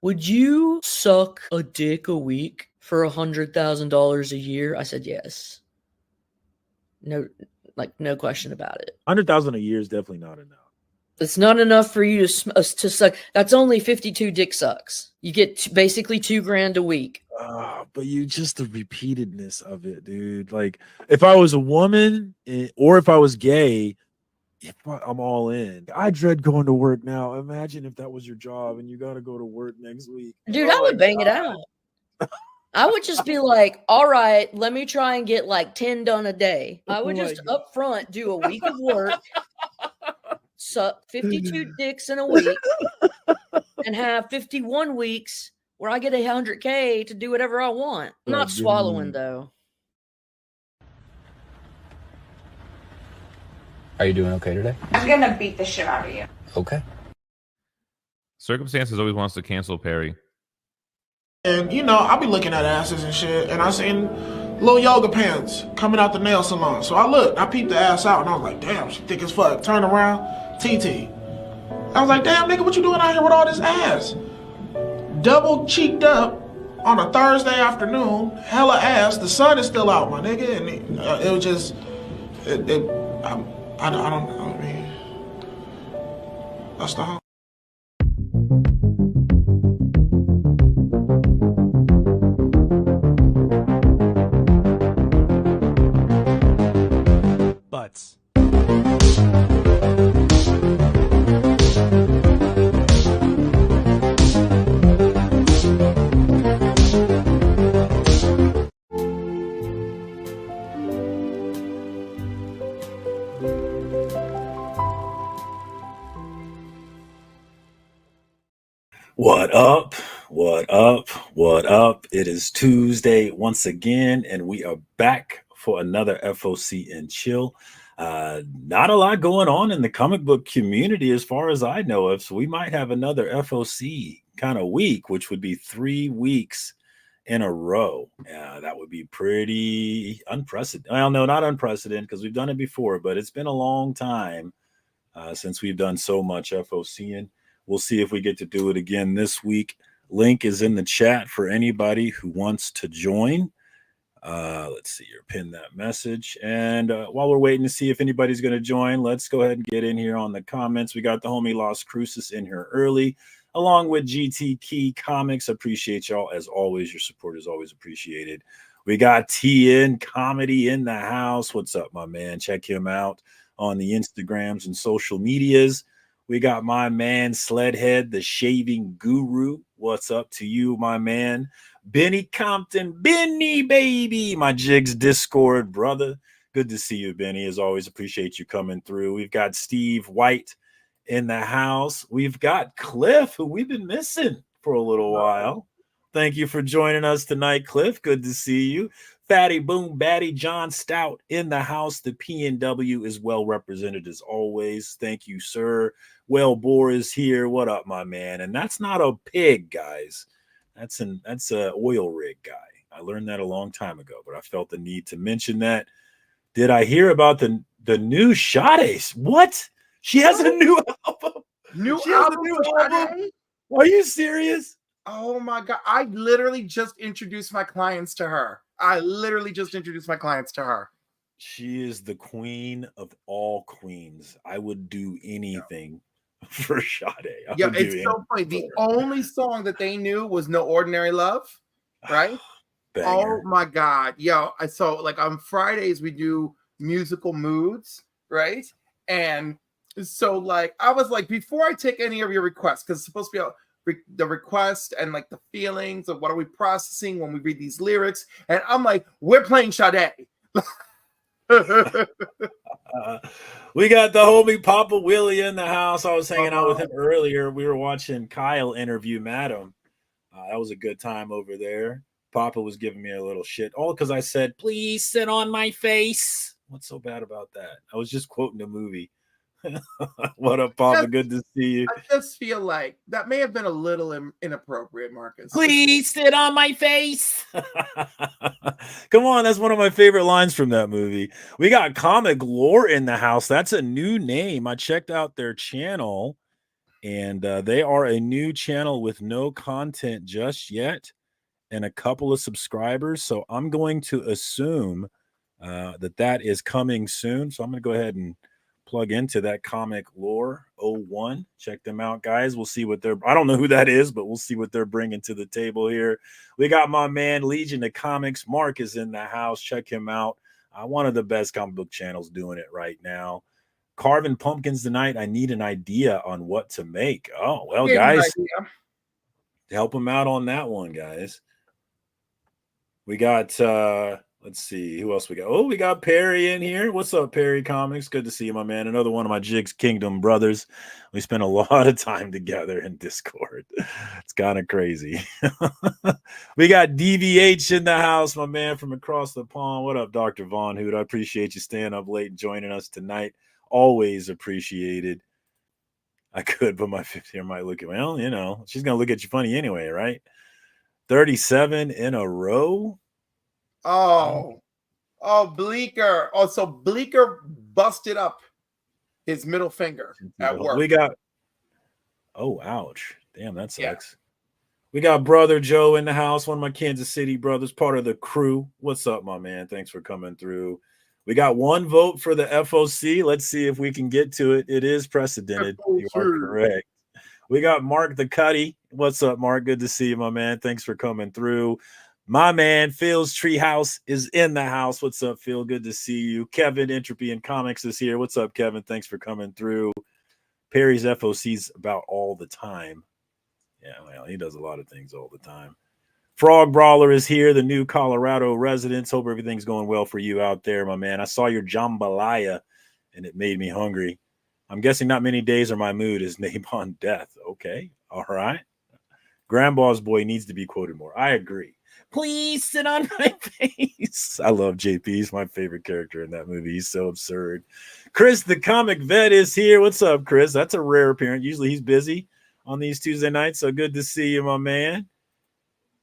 would you suck a dick a week for $100,000 a year? I said yes. No, like no question about it. 100,000 a year is definitely not enough. It's not enough for you to suck. That's only 52 dick sucks. You get basically $2,000 a week. But you just the repeatedness of it, dude. Like if I was a woman or if I was gay, I'm all in. I dread going to work now. Imagine if that was your job and you got to go to work next week. Dude, I would bang it out. I would just be like, all right, let me try and get like 10 done a day. I would just up front do a week of work, suck 52 dicks in a week, and have 51 weeks where I get $100K to do whatever I want. I'm not swallowing though. Are you doing okay today? I'm gonna beat the shit out of you. Okay. Circumstances always wants to cancel Perry. And you know, I'll be looking at asses and shit, and I seen little yoga pants coming out the nail salon. So I peeped the ass out, and I was like, damn, she thick as fuck. Turn around, TT. I was like, damn, nigga, what you doing out here with all this ass? Double cheeked up on a Thursday afternoon, hella ass. The sun is still out, my nigga, and it was just, I mean, that's the whole. Butts. What up? What up? What up? It is Tuesday once again, and we are back for another FOC and chill. Not a lot going on in the comic book community as far as I know of, so we might have another FOC kind of week, which would be 3 weeks in a row. That would be pretty unprecedented. Well, no, not unprecedented because we've done it before, but it's been a long time since we've done so much FOCing. We'll see if we get to do it again this week. Link is in the chat for anybody who wants to join. Let's see here, pin that message. And while we're waiting to see if anybody's going to join, let's go ahead and get in here on the comments. We got the homie Las Cruces in here early, along with GTK Comics. Appreciate y'all as always. Your support is always appreciated. We got TN Comedy in the house. What's up, my man? Check him out on the Instagrams and social medias. We got my man Sledhead, the shaving guru. What's up to you, my man? Benny Compton, Benny baby, my Jigs Discord brother. Good to see you, Benny. As always, appreciate you coming through. We've got Steve White in the house. We've got Cliff, who we've been missing for a little while. Thank you for joining us tonight, Cliff. Good to see you. Fatty Boom Batty John Stout in the house. The PNW is well represented as always. Thank you, sir. Well, Boar is here. What up, my man? And that's not a pig, guys. That's an oil rig guy. I learned that a long time ago, but I felt the need to mention that. Did I hear about the new Sade? What? She has a new album. New album? Are you serious? Oh my God. I literally just introduced my clients to her. She is the queen of all queens. I would do anything for Sade. Yeah, it's so funny. The only song that they knew was No Ordinary Love, right? Oh my God. Yo, so like on Fridays we do musical moods, right? And so like I was like, before I take any of your requests, because it's supposed to be the request and like the feelings of what are we processing when we read these lyrics, and I'm like, we're playing Sade. We got the homie Papa Willie in the house. I was hanging out with him earlier. We were watching Kyle interview Madam. That was a good time over there. Papa was giving me a little shit, all because I said, please sit on my face. What's so bad about that? I was just quoting a movie. What up, Papa? Good to see you. I just feel like that may have been a little inappropriate, Marcus. Please sit on my face. Come on, that's one of my favorite lines from that movie. We got Comic Lore in the house. That's a new name. I checked out their channel, And they are a new channel with no content just yet and a couple of subscribers. So I'm going to assume that is coming soon. So I'm going to go ahead and plug into that Comic Lore 01. Check them out, guys. We'll see what I don't know who that is, but we'll see what they're bringing to the table here. We got my man Legion of Comics. Mark is in the house. Check him out. One of the best comic book channels doing it right now. Carving pumpkins tonight. I need an idea on what to make. Oh, well, guys, help him out on that one, guys. We got let's see who else we got. Oh, we got Perry in here. What's up, Perry Comics? Good to see you, my man. Another one of my Jigs Kingdom brothers. We spent a lot of time together in Discord. It's kind of crazy. We got DVH in the house, my man from across the pond. What up, Dr. Von Hood? I appreciate you staying up late and joining us tonight. Always appreciated. I could, but my 50 might look at, well, you know, she's gonna look at you funny anyway, right? 37 in a row. Oh, Bleeker. Oh, so Bleeker busted up his middle finger at work. We got, oh, ouch. Damn, that sucks. Yeah. We got brother Joe in the house, one of my Kansas City brothers, part of the crew. What's up, my man? Thanks for coming through. We got one vote for the FOC. Let's see if we can get to it. It is precedented. You are correct. We got Mark the Cuddy. What's up, Mark? Good to see you, my man. Thanks for coming through. My man, Phil's Treehouse is in the house. What's up, Phil? Good to see you. Kevin, Entropy and Comics is here. What's up, Kevin? Thanks for coming through. Perry's FOC's about all the time. Yeah, well, he does a lot of things all the time. Frog Brawler is here, the new Colorado residents. Hope everything's going well for you out there, my man. I saw your jambalaya, and it made me hungry. I'm guessing not many days or my mood is name on death. Okay, all right. Grandpa's boy needs to be quoted more. I agree. Please sit on my face. I love JP. He's my favorite character in that movie. He's so absurd. Chris, the comic vet, is here. What's up, Chris? That's a rare appearance. Usually he's busy on these Tuesday nights, so good to see you, my man.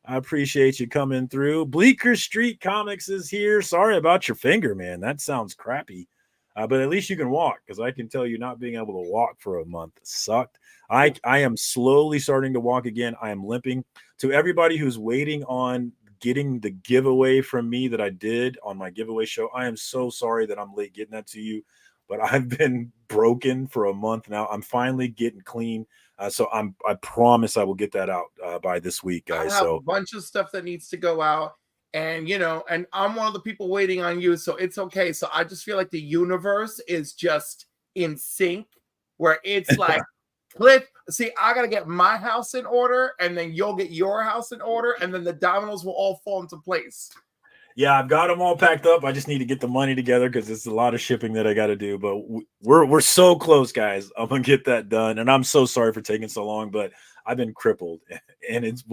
I appreciate you coming through. Bleecker Street Comics is here. Sorry about your finger, man. That sounds crappy. But at least you can walk, because I can tell you not being able to walk for a month sucked. I am slowly starting to walk again. I am limping. To everybody who's waiting on getting the giveaway from me that I did on my giveaway show, I am so sorry that I'm late getting that to you. But I've been broken for a month now. I'm finally getting clean. So I promise I will get that out by this week, guys. I have a bunch of stuff that needs to go out. And, you know, and I'm one of the people waiting on you, so it's okay. So I just feel like the universe is just in sync, where it's like, Cliff, see, I got to get my house in order, and then you'll get your house in order, and then the dominoes will all fall into place. Yeah, I've got them all packed up. I just need to get the money together because it's a lot of shipping that I got to do. But we're so close, guys. I'm going to get that done. And I'm so sorry for taking so long, but I've been crippled. And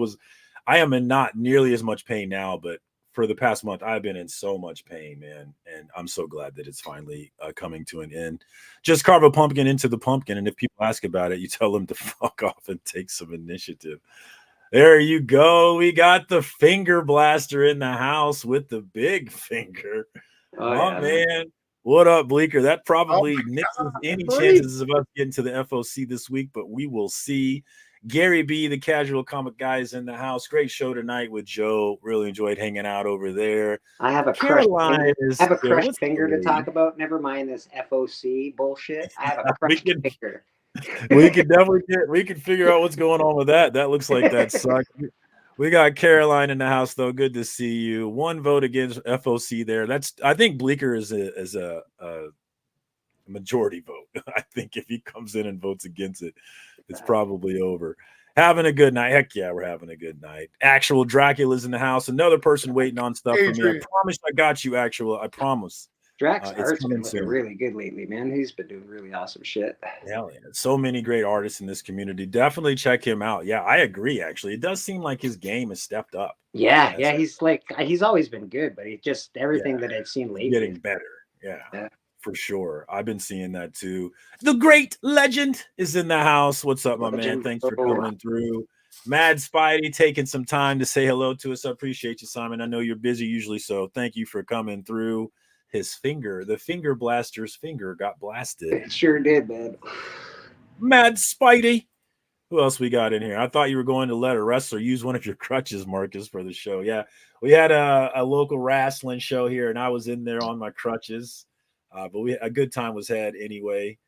I am in not nearly as much pain now, but for the past month, I've been in so much pain, man. And I'm so glad that it's finally coming to an end. Just carve a pumpkin into the pumpkin. And if people ask about it, you tell them to fuck off and take some initiative. There you go. We got the finger blaster in the house with the big finger. Oh, man. What up, Bleeker? That probably nixes any chances of us getting to the FOC this week, but we will see. Gary B, the casual comic guy, is in the house. Great show tonight with Joe. Really enjoyed hanging out over there. I have a crushed finger to talk about. Never mind this FOC bullshit. I have a crushed finger. We can figure out what's going on with that. That looks like that sucks. We got Caroline in the house, though. Good to see you. One vote against FOC there. I think Bleeker is a majority vote. I think if he comes in and votes against it, it's probably over. Having a good night. Heck yeah, we're having a good night. Actual Dracula's in the house. Another person waiting on stuff from me. I promise I got you, Actual. I promise. Drax art's been looking really good lately, man. He's been doing really awesome shit. Hell yeah. So many great artists in this community. Definitely check him out. Yeah, I agree, actually. It does seem like his game has stepped up. Yeah, he's always been good, but he just everything that I've seen lately. Getting better. Yeah. For sure. I've been seeing that too. The great legend is in the house. What's up, my man? Thanks for coming through. Mad Spidey taking some time to say hello to us. I appreciate you, Simon. I know you're busy usually, so thank you for coming through. The finger blaster's finger got blasted. It sure did, man. Mad Spidey. Who else we got in here? I thought you were going to let a wrestler use one of your crutches, Marcus, for the show. Yeah, we had a local wrestling show here, and I was in there on my crutches. But a good time was had anyway.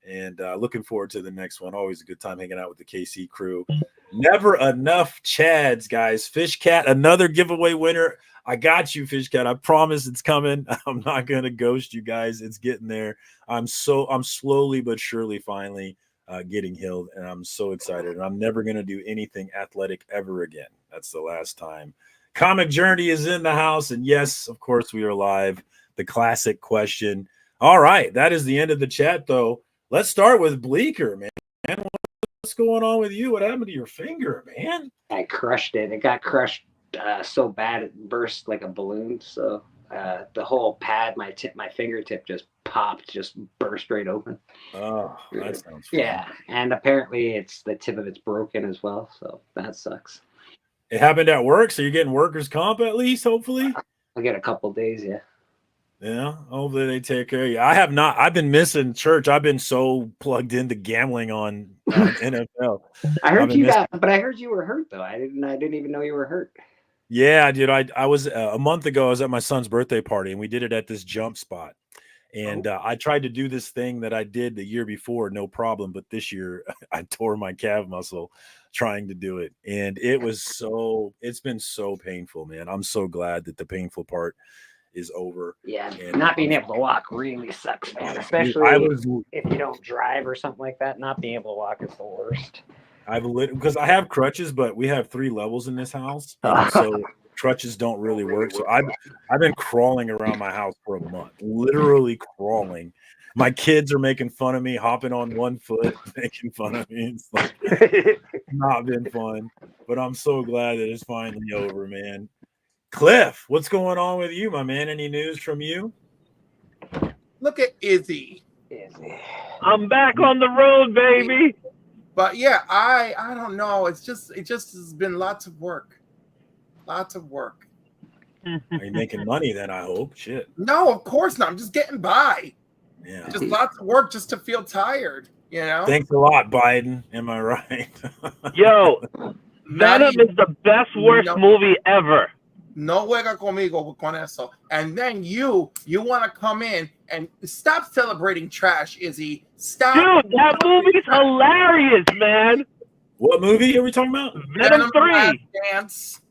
And looking forward to the next one. Always a good time hanging out with the KC crew. Never enough Chads, guys. Fish Cat, another giveaway winner. I got you, Fish Cat. I promise it's coming. I'm not gonna ghost you guys. It's getting there. I'm slowly but surely finally getting healed, and I'm so excited. And I'm never gonna do anything athletic ever again. That's the last time. Comic Journey is in the house, and yes, of course, we are live. The classic question. All right, that is the end of the chat, though. Let's start with Bleecker, man. What's going on with you? What happened to your finger, man? I crushed it. It got crushed so bad it burst like a balloon. So the whole pad, my fingertip just popped, just burst right open. Oh, that sounds fun. Yeah, and apparently the tip of it's broken as well. So that sucks. It happened at work, so you're getting workers' comp at least, hopefully? I'll get a couple days, yeah. Yeah, hopefully they take care of you. I have not. I've been missing church. I've been so plugged into gambling on NFL. I heard you were hurt though. I didn't even know you were hurt. Yeah, dude. I was a month ago. I was at my son's birthday party, and we did it at this jump spot. And I tried to do this thing that I did the year before, no problem. But this year, I tore my calf muscle trying to do it, and it's been so painful, man. I'm so glad that the painful part is over. Yeah, and not being able to walk really sucks, man. Especially if you don't drive or something like that. Not being able to walk is the worst. Because I have crutches, but we have 3 levels in this house, so crutches don't really work. So I've been crawling around my house for a month, literally crawling. My kids are making fun of me, hopping on one foot, making fun of me. It's like not been fun, but I'm so glad that it's finally over, man. Cliff, what's going on with you, my man? Any news from you? Look at Izzy. I'm back on the road, baby. But yeah, I don't know. It just has been lots of work. Lots of work. Are you making money then, I hope? Shit. No, of course not. I'm just getting by. Yeah. Just lots of work just to feel tired, you know? Thanks a lot, Biden. Am I right? Yo, Venom is the best, worst movie ever. No juega conmigo con eso. And then you want to come in and stop celebrating trash, Izzy. Stop. Dude, that movie's hilarious, man. What movie are we talking about? Venom 3. Dance.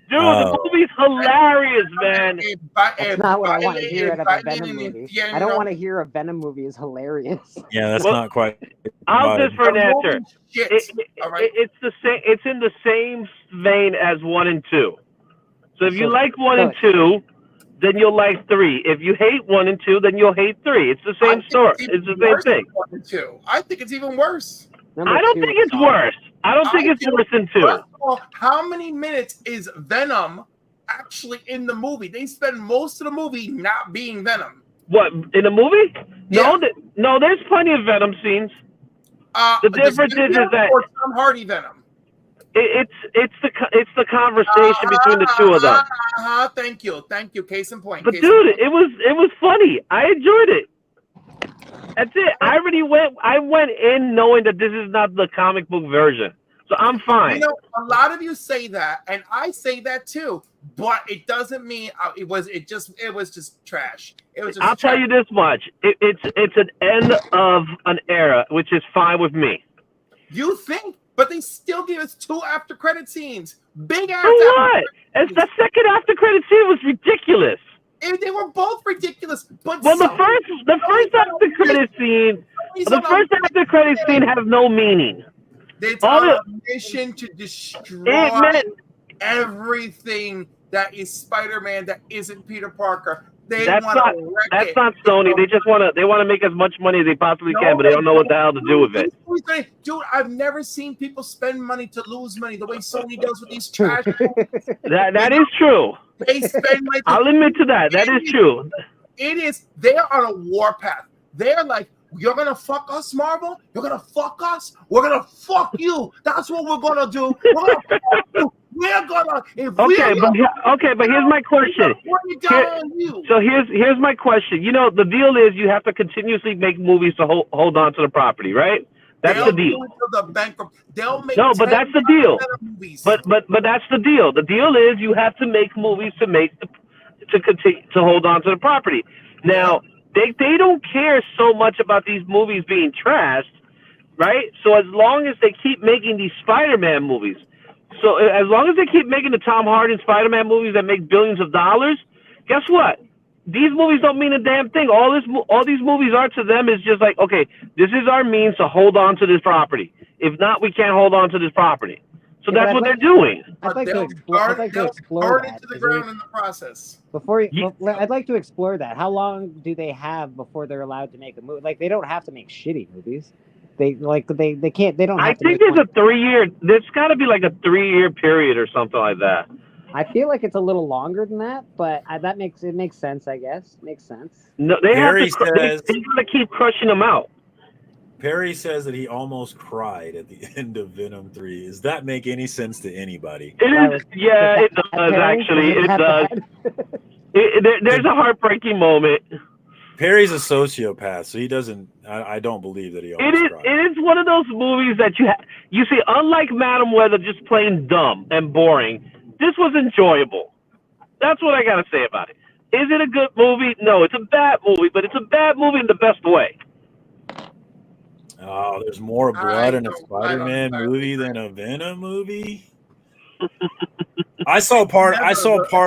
Dude, the movie's hilarious, man. That's not what I want to hear out of a Venom movie. I don't want to hear a Venom movie is hilarious. Yeah, that's not quite. I'll just for an answer. It's the same. It's in the same vein as 1 and 2. So if you like 1 and 2, then you'll like 3. If you hate 1 and 2, then you'll hate 3. It's the same story. It's the same thing. 1 and 2. I think it's even worse. I don't think it's worse. I don't think it's worse than 2. First of all, how many minutes is Venom actually in the movie? They spend most of the movie not being Venom. What, in the movie? Yeah. No, there's plenty of Venom scenes. The difference is that or Tom Hardy Venom. It's the conversation between the two of them. Thank you. Case in point. But dude, it was funny. I enjoyed it. That's it. I went in knowing that this is not the comic book version, so I'm fine. You know, a lot of you say that, and I say that too. But it doesn't mean it was just trash. It was. I'll tell you this much: it's an end of an era, which is fine with me. You think? But they still gave us 2 after credit scenes. Big ass. For what? As the second after credit scene was ridiculous. And they were both ridiculous. But well, the first after credit scene has no meaning. It's a mission to destroy everything that is Spider-Man that isn't Peter Parker. That's not Sony. They just want to make as much money as they possibly can, but they don't know what the hell to do with it. Dude, I've never seen people spend money to lose money the way Sony does with these trash. That is true. They spend money. I'll admit to that. That is true. It is. They're on a war path. They're like, you're gonna fuck us, Marvel. You're gonna fuck us. We're gonna fuck you. That's what we're gonna do. We're gonna fuck you. We're gonna. But here's my question. So here's my question. You know, the deal is you have to continuously make movies to hold on to the property, right? That's the deal. They'll make no, but that's the deal. Movies. But that's the deal. The deal is you have to make movies to continue to hold on to the property. Now they don't care so much about these movies being trashed, right? So as long as they keep making these Spider-Man movies, so as long as they keep making the Tom Hardy Spider-Man movies that make billions of dollars, guess what? These movies don't mean a damn thing. All these movies are to them is just like, okay, this is our means to hold on to this property. If not, we can't hold on to this property. So that's what they're doing. I'd like to explore that. Into the ground in the process. I'd like to explore that. How long do they have before they're allowed to make a movie? Like, they don't have to make shitty movies. They can't. They don't. I think there's a 3-year. There's got to be like a 3-year period or something like that. I feel like it's a little longer than that, but it makes sense. I guess makes sense. No, they Perry have to. They gotta keep crushing them out. Perry says that he almost cried at the end of Venom 3. Does that make any sense to anybody? It is. Yeah, it does. Actually, it does. There's a heartbreaking moment. Perry's a sociopath, so he doesn't. I don't believe that he almost cried. It is one of those movies that you see. Unlike Madam Weather, just plain dumb and boring. This was enjoyable. That's what I got to say about it. Is it a good movie? No, it's a bad movie, but it's a bad movie in the best way. Oh, there's more blood in a Spider-Man movie than a Venom movie? I saw part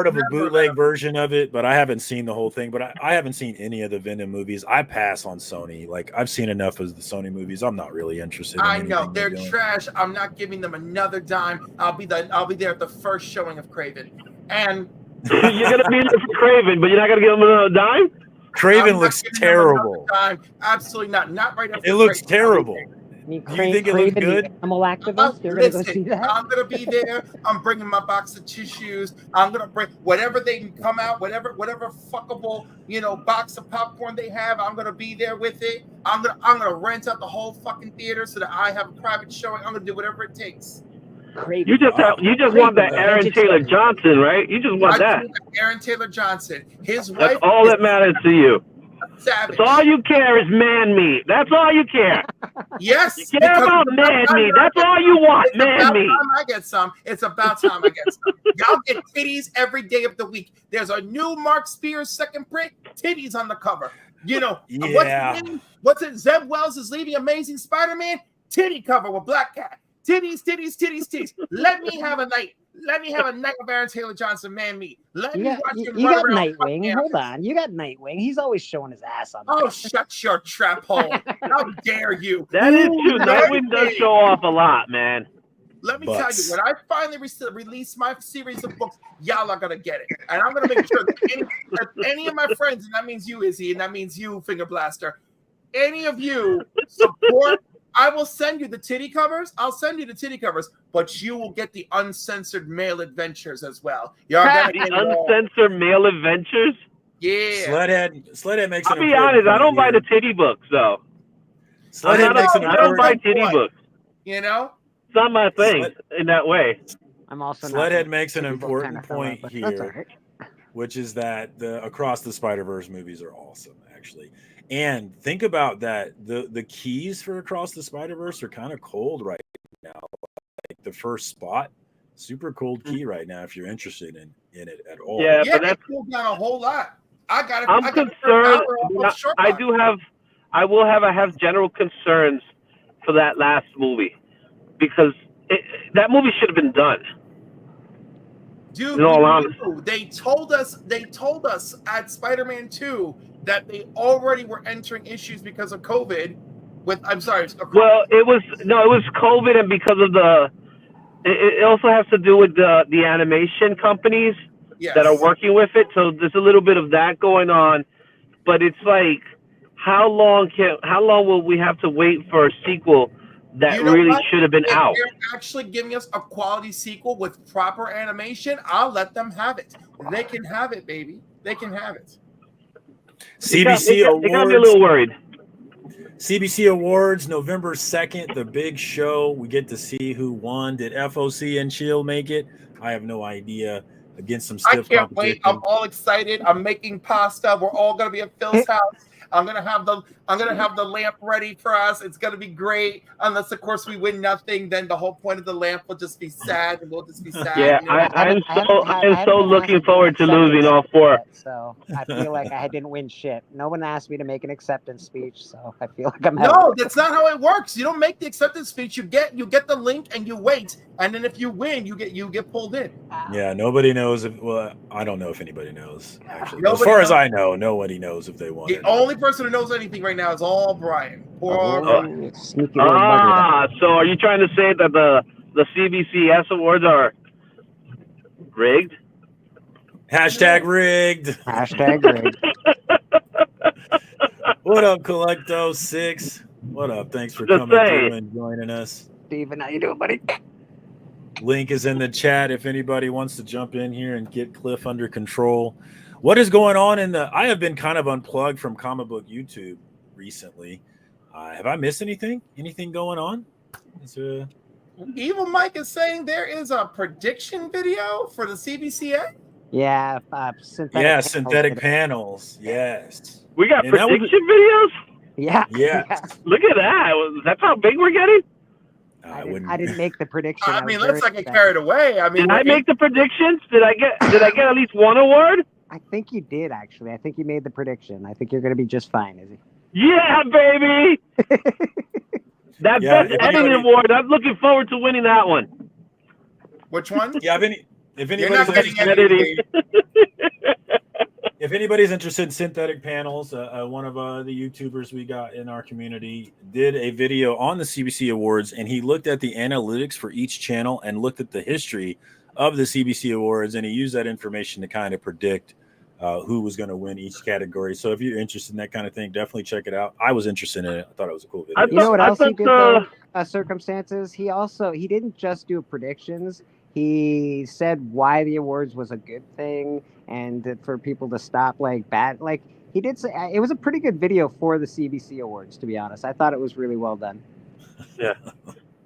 of a bootleg version of it, but I haven't seen the whole thing. But I haven't seen any of the Venom movies. I pass on Sony. Like, I've seen enough of the Sony movies. I'm not really interested. I know they're trash. I'm not giving them another dime. I'll be there at the first showing of Craven. And you're gonna be there for Craven, but you're not gonna give them another dime. Craven looks terrible. Absolutely not. Not right after. It looks terrible. You think it looks good? Animal activist. You're gonna go see that? I'm gonna be there. I'm bringing my box of tissues. I'm gonna bring whatever they can come out, whatever fuckable box of popcorn they have. I'm gonna be there with it. I'm gonna rent out the whole fucking theater so that I have a private showing. I'm gonna do whatever it takes. You just want that Aaron Taylor Johnson, right? You just want that. Aaron Taylor Johnson. His wife. That's all that matters to you. Savage. That's all you care is man meat. That's all you care. Yes. You care about man meat. That's all you want, man meat. I get some. It's about time I get some. Y'all get titties every day of the week. There's a new Mark Spears second print. Titties on the cover. Yeah. What's it? Zeb Wells is leading Amazing Spider-Man. Titty cover with Black Cat. Titties. Let me have a night. Let me have a night of Aaron Taylor Johnson, man meat. You got Nightwing. Hold on. You got Nightwing. He's always showing his ass on. Oh, shut your trap hole. How dare you? That is true. Nightwing does show off a lot, man. Let me tell you, when I finally release my series of books, y'all are going to get it. And I'm going to make sure that any of my friends, and that means you, Izzy, and that means you, Finger Blaster, any of you support. I will send you the titty covers. I'll send you the titty covers, but you will get the uncensored male adventures as well. Y'all got the uncensored male adventures? Yeah. Slethead makes. I'll be honest. I don't buy the titty books though. I don't buy titty books. You know, it's not my thing in that way. I'm also. Slethead makes an important point here, which is that the Across the Spider-Verse movies are awesome, actually. And think about that. The keys for Across the Spider-Verse are kind of cold right now. Like the first spot, super cold key right now if you're interested in it at all. Yeah, but that's cooled down a whole lot. I'm concerned. I have general concerns for that last movie because that movie should have been done. Dude, they told us at Spider-Man 2 that they already were entering issues because of COVID. Well, it was COVID, and because of it also has to do with the animation companies that are working with it. So there's a little bit of that going on, but it's like, how long will we have to wait for a sequel that really should have been out? They're actually giving us a quality sequel with proper animation. I'll let them have it. They can have it, baby. They can have it. CBC Awards. They got me a little worried. CBC Awards, November 2nd, the big show. We get to see who won. Did FOC and Chill make it? I have no idea. Against some stiff competition. I can't wait. I'm all excited. I'm making pasta. We're all going to be at Phil's house. I'm gonna have the lamp ready for us. It's gonna be great. Unless of course we win nothing, then the whole point of the lamp will just be sad, and we'll just be sad. Yeah, I'm so looking forward to losing all four. Yet, so I feel like I didn't win shit. No one asked me to make an acceptance speech, so I feel like I'm. No, that's not how it works. You don't make the acceptance speech. You get the link and you wait, and then if you win, you get pulled in. Yeah, nobody knows if. Well, I don't know if anybody knows. Actually, as far as I know, nobody knows if they won. The only person who knows anything right now is all Brian. Poor Brian. So are you trying to say that the CBCS awards are rigged? Hashtag rigged. Hashtag rigged. What up, Collecto6? What up? Thanks for coming through and joining us. Steven, how you doing, buddy? Link is in the chat if anybody wants to jump in here and get Cliff under control. What is going on I have been kind of unplugged from comic book YouTube recently. Have I missed anything? Anything going on? Evil Mike is saying there is a prediction video for the CBCA. Yeah, synthetic panels. Yes. We got prediction videos? Yeah. Yeah. Look at that. That's how big we're getting? I didn't make the prediction. I mean, let's not get carried away. I mean, did I make the predictions? Did I get at least one award? I think you did, actually. I think you made the prediction. I think you're going to be just fine, Izzy. Yeah, baby! That best editing award, I'm looking forward to winning that one. Which one? Yeah, if anybody's You're not getting editing. If anybody's interested in synthetic panels, one of the YouTubers we got in our community did a video on the CBC Awards, and he looked at the analytics for each channel and looked at the history of the CBC Awards, and he used that information to kind of predict who was going to win each category. So if you're interested in that kind of thing, definitely check it out. I was interested in it. I thought it was a cool video. You know what else he did, though? Circumstances. He didn't just do predictions. He said why the awards was a good thing and for people to stop he did say it was a pretty good video for the CBC Awards, to be honest. I thought it was really well done. Yeah.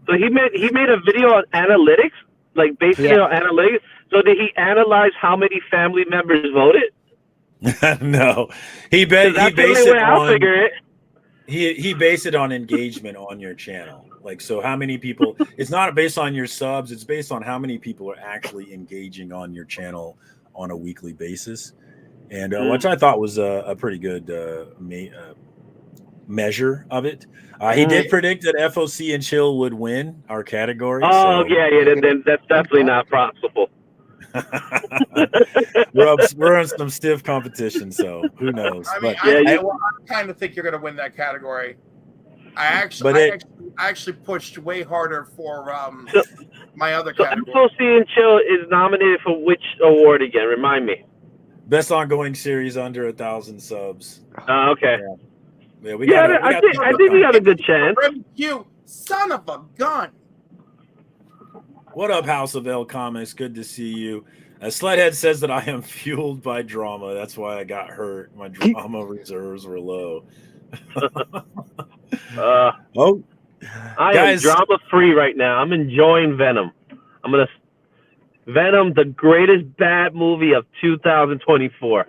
So he made a video on analytics, like basically on analytics. So did he analyze how many family members voted? No. He based it on engagement on your channel. Like, so how many people, it's not based on your subs, it's based on how many people are actually engaging on your channel on a weekly basis. And which I thought was a pretty good measure of it. He did predict that FOC and Chill would win our category. Oh, so. Then that's definitely not possible. we're on some stiff competition, so who knows? I kind of think you're going to win that category. I actually pushed way harder for my other category. FOC and Chill is nominated for which award again? Remind me. Best ongoing series under 1,000 subs. Okay. Yeah, I think we got a good chance. You son of a gun. What up, House of L Comics? Good to see you. Sledhead says that I am fueled by drama. That's why I got hurt. My drama reserves were low. I am drama free right now. I'm enjoying Venom. Venom, the greatest bad movie of 2024.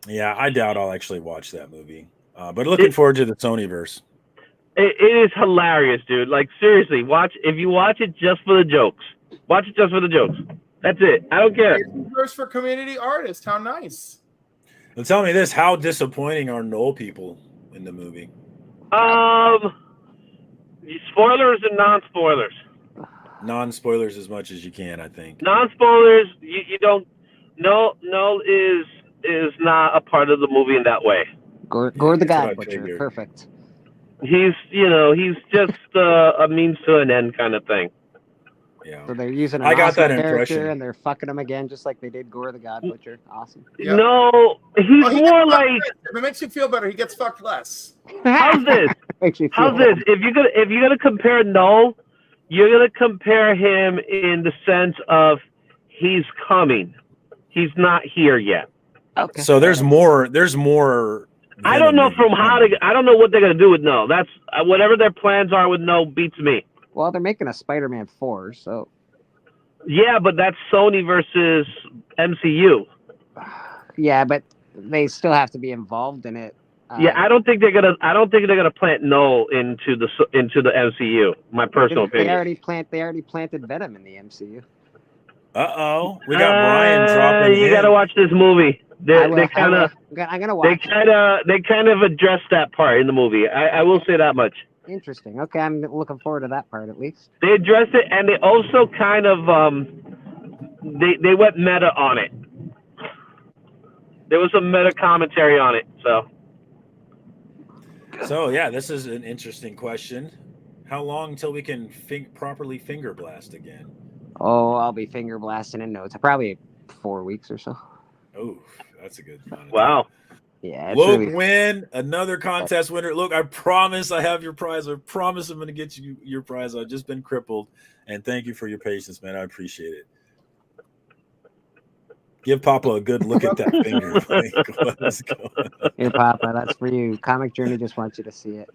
Yeah, I doubt I'll actually watch that movie. But looking forward to the Sonyverse. It is hilarious, dude. Like, seriously, if you watch it just for the jokes. Watch it just for the jokes. That's it. I don't care. First for community artists. How nice. Well, tell me this: how disappointing are Knoll people in the movie? Spoilers and non-spoilers. Non-spoilers as much as you can, I think. Non-spoilers, you don't. Knoll is not a part of the movie in that way. Gore the God Butcher, perfect. He's just a means to an end kind of thing. Yeah. So they're using an that character impression, and they're fucking him again, just like they did Gore the God Butcher. Awesome. Yep. No, he's more like. If it makes you feel better, he gets fucked less. How's this? How's this? If you're gonna compare Knoll, you're gonna compare him in the sense of he's coming. He's not here yet. Okay. So there's more. I don't know I don't know what they're gonna do with Knoll. That's whatever their plans are with Knoll beats me. Well, they're making a Spider-Man 4, so. Yeah, but that's Sony versus MCU. Yeah, but they still have to be involved in it. Yeah, I don't think they're gonna plant Null into the MCU. My personal opinion. They already planted Venom in the MCU. We got Brian dropping. You gotta watch this movie. I'm gonna watch. They kind of addressed that part in the movie. I will say that much. Interesting. Okay, I'm looking forward to that part at least. They addressed it, and they also kind of they went meta on it. There was some meta commentary on it. So yeah, this is an interesting question. How long until we can properly finger blast again? Oh, I'll be finger blasting in notes. Probably 4 weeks or so. Oh, that's a good amount of wow. time. Yeah. Look, win another contest winner. Look, I promise I have your prize. I promise I'm going to get you your prize. I've just been crippled, and thank you for your patience, man. I appreciate it. Give Papa a good look at that finger. What is going on? Here, Papa, that's for you. Comic Journey just wants you to see it.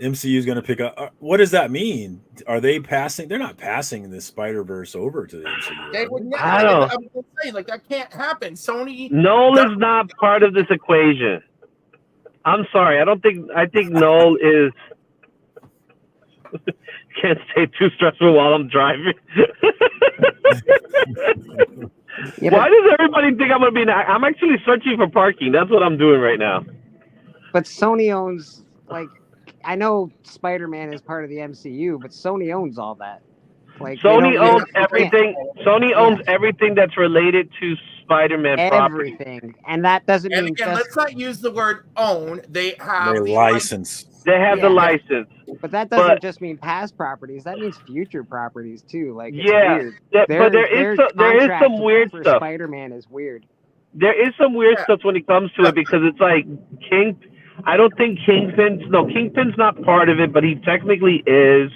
MCU is going to pick up. What does that mean? Are they passing? They're not passing the Spider-Verse over to the MCU. They would never. I don't. I was saying, like, that can't happen. Sony. Null is not part of this equation. I'm sorry. I think Null is. Can't stay too stressful while I'm driving. Yeah, why does everybody think I'm gonna be? I'm actually searching for parking. That's what I'm doing right now. But Sony owns, like, I know Spider-Man is part of the MCU, but Sony owns all that. Like, Sony owns everything. Sony owns everything that's related to Spider-Man property. Everything, and that doesn't mean. And again, let's not use the word own. They have their license. They have the license. But that doesn't just mean past properties. That means future properties too. Like, it's yeah, weird. but there is some weird stuff. Spider-Man is weird. There is some weird stuff when it comes to it because it's like King. I don't think Kingpin's not part of it, but he technically is.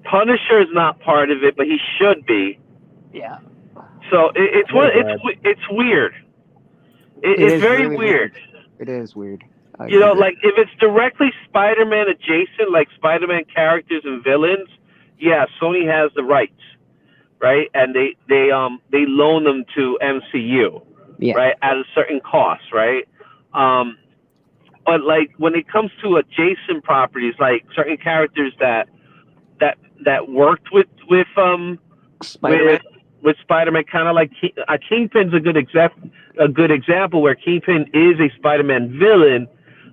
Punisher is not part of it, but he should be. Yeah. So it's weird. It's very really weird. It is weird. You know, like if it's directly Spider-Man adjacent, like Spider-Man characters and villains, yeah, Sony has the rights, right? And they loan them to MCU, right, at a certain cost, right? But like when it comes to adjacent properties, like certain characters that worked with Spider-Man. With Spider-Man, kind of like Kingpin's a good example where Kingpin is a Spider-Man villain,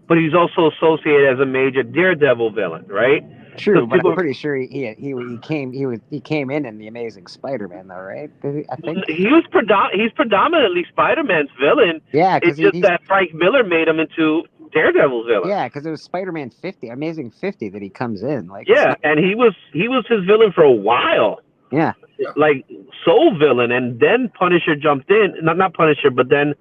but he's also associated as a major Daredevil villain, right? True, but I'm pretty sure he came in the Amazing Spider-Man, though, right? I think he's predominantly Spider-Man's villain. Yeah, it's just that Frank Miller made him into Daredevil's villain. Yeah, because it was Spider-Man 50, Amazing 50, that he comes in. Like, yeah, and he was his villain for a while. Yeah, like sole villain, and then Punisher jumped in. Not Punisher, but then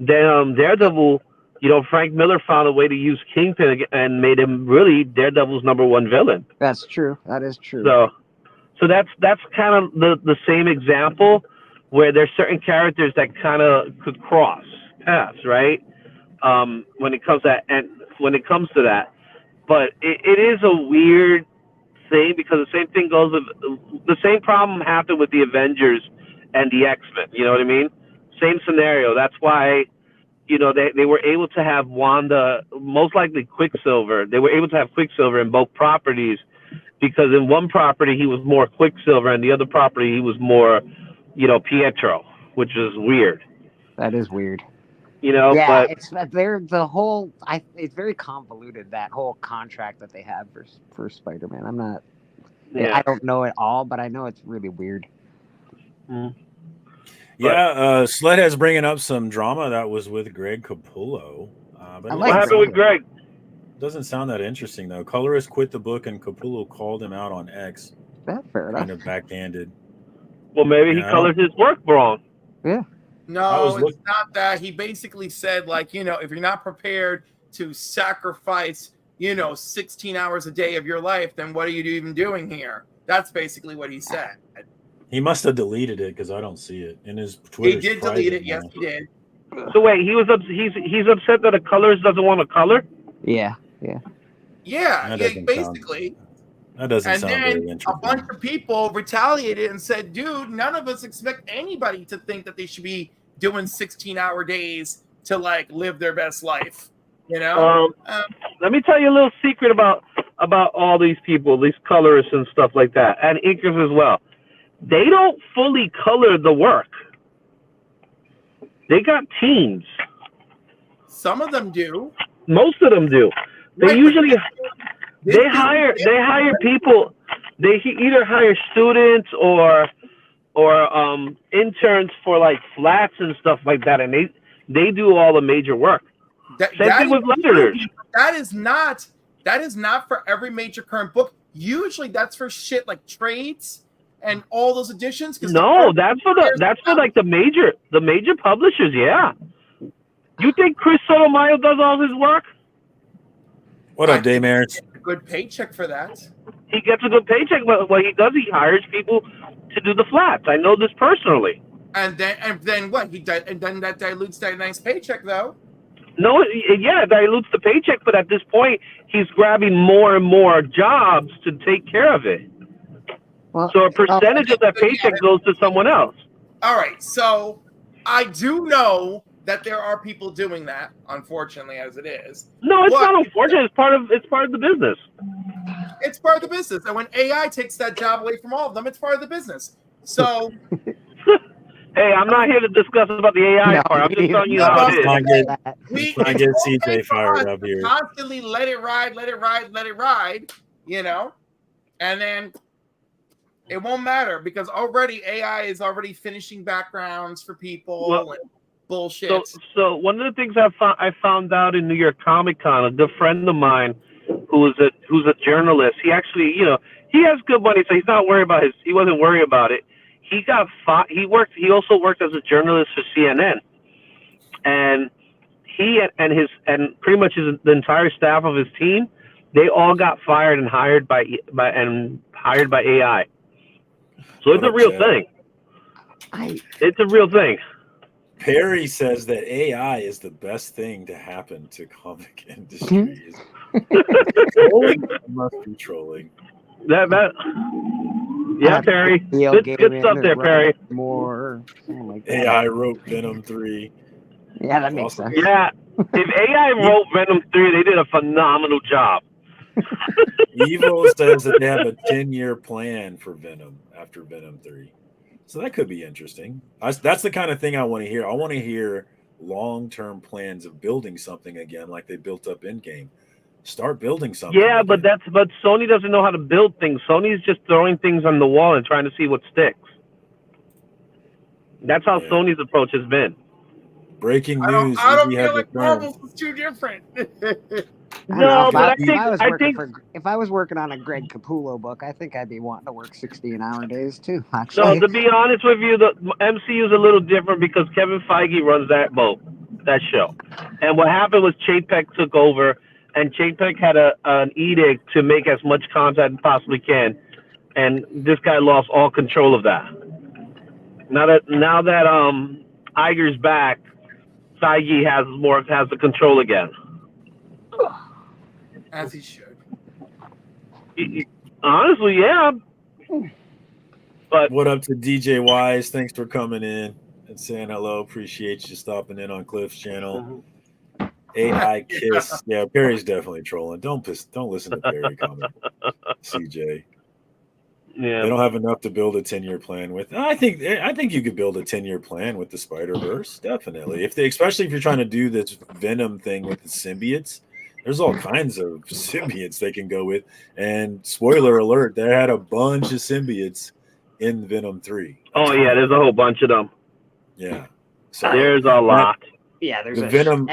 Daredevil. You know, Frank Miller found a way to use Kingpin and made him really Daredevil's #1 villain. That's true. That is true. So that's kind of the same example where there's certain characters that kind of could cross paths, right? When it comes to that, but it is a weird thing because the same thing goes with the same problem happened with the Avengers and the X-Men. You know what I mean? Same scenario. That's why. You know, they were able to have Wanda, most likely Quicksilver. They were able to have Quicksilver in both properties because in one property he was more Quicksilver and the other property he was more, you know, Pietro, which is weird. That is weird. You know, yeah, but it's very convoluted, that whole contract that they have for Spider-Man. I'm not. Yeah. I don't know it all, but I know it's really weird. Mm. Yeah, Sledhead's bringing up some drama that was with Greg Capullo. But what happened with Greg? Doesn't sound that interesting, though. Colorist quit the book, and Capullo called him out on X. That's fair enough. Kind of backhanded. Well, maybe he colored his work wrong. Yeah. No, it's not that. He basically said, like, you know, if you're not prepared to sacrifice, you know, 16 hours a day of your life, then what are you even doing here? That's basically what he said. He must have deleted it because I don't see it in his Twitter. He did delete it. Yes, he did. So wait, he's upset that a colorist doesn't want to color. Yeah. Basically. That doesn't sound very interesting. And then a bunch of people retaliated and said, "Dude, none of us expect anybody to think that they should be doing 16-hour days to like live their best life." Let me tell you a little secret about all these people, these colorists and stuff like that, and inkers as well. They don't fully color the work. They got teams. Some of them do. Most of them do. They usually they hire people. They either hire students or interns for like flats and stuff like that, and they do all the major work. Same thing with letters. That is not for every major current book. Usually, that's for shit like trades and all those editions. No, that's for like the major publishers. Yeah. You think Chris Sotomayor does all his work? What up, Daymare? Good paycheck for that. He gets a good paycheck, but what he does, he hires people to do the flats. I know this personally. And then what? And then that dilutes that nice paycheck, though. No, yeah, it dilutes the paycheck, but at this point, he's grabbing more and more jobs to take care of it. Well, so a percentage of that paycheck goes to someone else. All right, so I do know that there are people doing that, unfortunately, as it is. No, it's not unfortunate. It's part of the business. It's part of the business, and when AI takes that job away from all of them, it's part of the business. So, hey, I'm not here to discuss about the AI part. I'm just telling you how it is. I get CJ fired up here. Constantly let it ride, and then it won't matter because already AI is already finishing backgrounds for people and bullshit. So one of the things I found out in New York Comic Con, a good friend of mine who's a journalist, he actually, he has good money, so he's not worried about he wasn't worried about it. He got he also worked as a journalist for CNN, and he and pretty much the entire staff of his team, they all got fired and hired by AI. So it's a real thing. It's a real thing. Perry says that AI is the best thing to happen to comic industries. Trolling must be trolling. Yeah, Perry. Good stuff there, Perry. More. Oh AI wrote Venom 3. Yeah, that makes sense. Yeah, if AI wrote Venom 3, they did a phenomenal job. Evo says that they have a 10-year plan for Venom after Venom 3. So that could be interesting. That's the kind of thing I want to hear. I want to hear long-term plans of building something again like they built up Endgame. Start building something. Yeah, but Sony doesn't know how to build things. Sony's just throwing things on the wall and trying to see what sticks. That's how Sony's approach has been. Breaking news. I don't feel like Marvel's is too different. No, but I think if I was working on a Greg Capullo book, I think I'd be wanting to work 16-hour days too. Actually. So to be honest with you, the MCU is a little different because Kevin Feige runs that show, and what happened was Chapek took over, and Chapek had an edict to make as much content as possibly can, and this guy lost all control of that. Now that Iger's back, Feige has the control again. As he should. Honestly, yeah. But what up to DJ Wise? Thanks for coming in and saying hello. Appreciate you stopping in on Cliff's channel. AI Kiss. Yeah, Perry's definitely trolling. Don't listen to Perry comment. CJ. Yeah. They don't have enough to build a 10-year plan with. I think you could build a 10-year plan with the Spider-Verse. Definitely. Especially if you're trying to do this Venom thing with the symbiotes. There's all kinds of symbiotes they can go with. And spoiler alert, they had a bunch of symbiotes in Venom 3. Oh, yeah, there's a whole bunch of them. Yeah. So there's a lot. Yeah, there's Venom.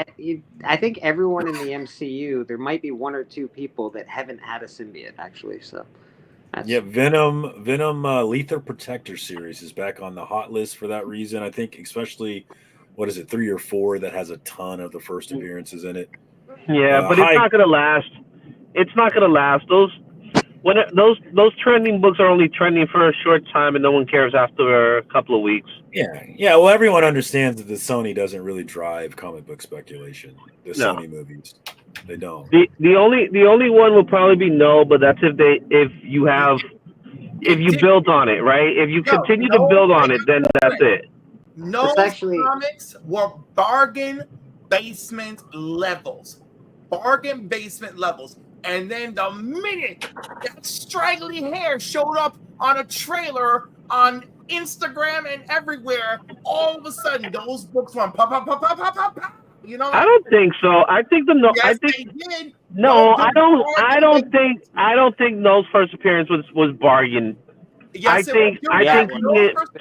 I think everyone in the MCU, there might be one or two people that haven't had a symbiote, actually. So, yeah, Venom Lethal Protector series is back on the hot list for that reason. I think especially, 3 or 4 that has a ton of the first appearances in it. Yeah, but it's not gonna last. It's not gonna last. Those trending books are only trending for a short time, and no one cares after a couple of weeks. Yeah. Well, everyone understands that the Sony doesn't really drive comic book speculation. Sony movies, they don't. The only one will probably be but that's if you build on it, right? If you continue to build on it, then that's it. No comics were bargain basement levels. bargain basement levels. And then the minute that straggly hair showed up on a trailer on Instagram and everywhere, all of a sudden those books went pop, pop, pop, pop, pop, pop, pop. You know, I don't think so. I think yes, I think they did. no. I don't think Noel's first appearance was bargain. Yes, I think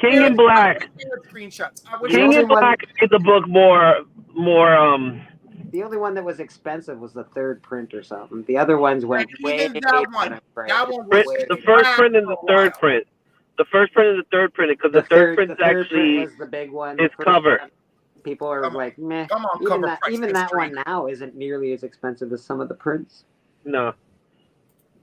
King in Black. Screenshots. King in Black made the book more. The only one that was expensive was the third print or something. The other ones went way. That one was the first print and the third print. The first print and the third print, because the third print actually was the big one. It's covered. People are like, meh. Come on, even that one now isn't nearly as expensive as some of the prints. No.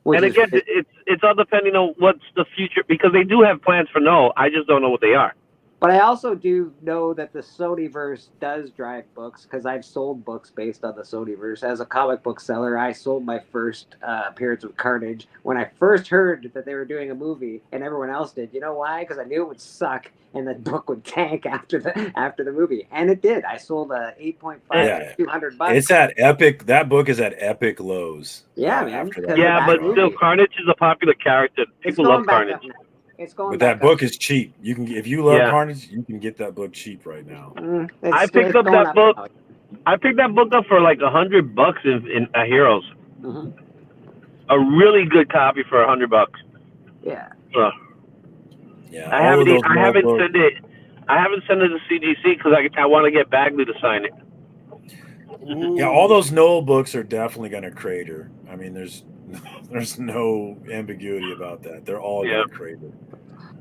And again, it's all depending on what's the future, because they do have plans for Noel. I just don't know what they are. But I also do know that the Sonyverse does drive books, because I've sold books based on the Sonyverse. As a comic book seller, I sold my first appearance with Carnage when I first heard that they were doing a movie, and everyone else did. You know why? Because I knew it would suck, and the book would tank after the movie, and it did. I sold a 8.5 $200. It's at epic. That book is at epic lows. Yeah, man. Yeah, but still, Carnage is a popular character. People love Carnage. But that book is cheap. You can, if you love Carnage, you can get that book cheap right now. I picked up that book. I picked that book up for like $100 in Heroes. Mm-hmm. A really good copy for $100. Yeah. Yeah. I haven't sent it. I haven't sent it to CGC because I want to get Bagley to sign it. Yeah, all those Noel books are definitely going to crater. I mean, there's no ambiguity about that. They're all going to crater.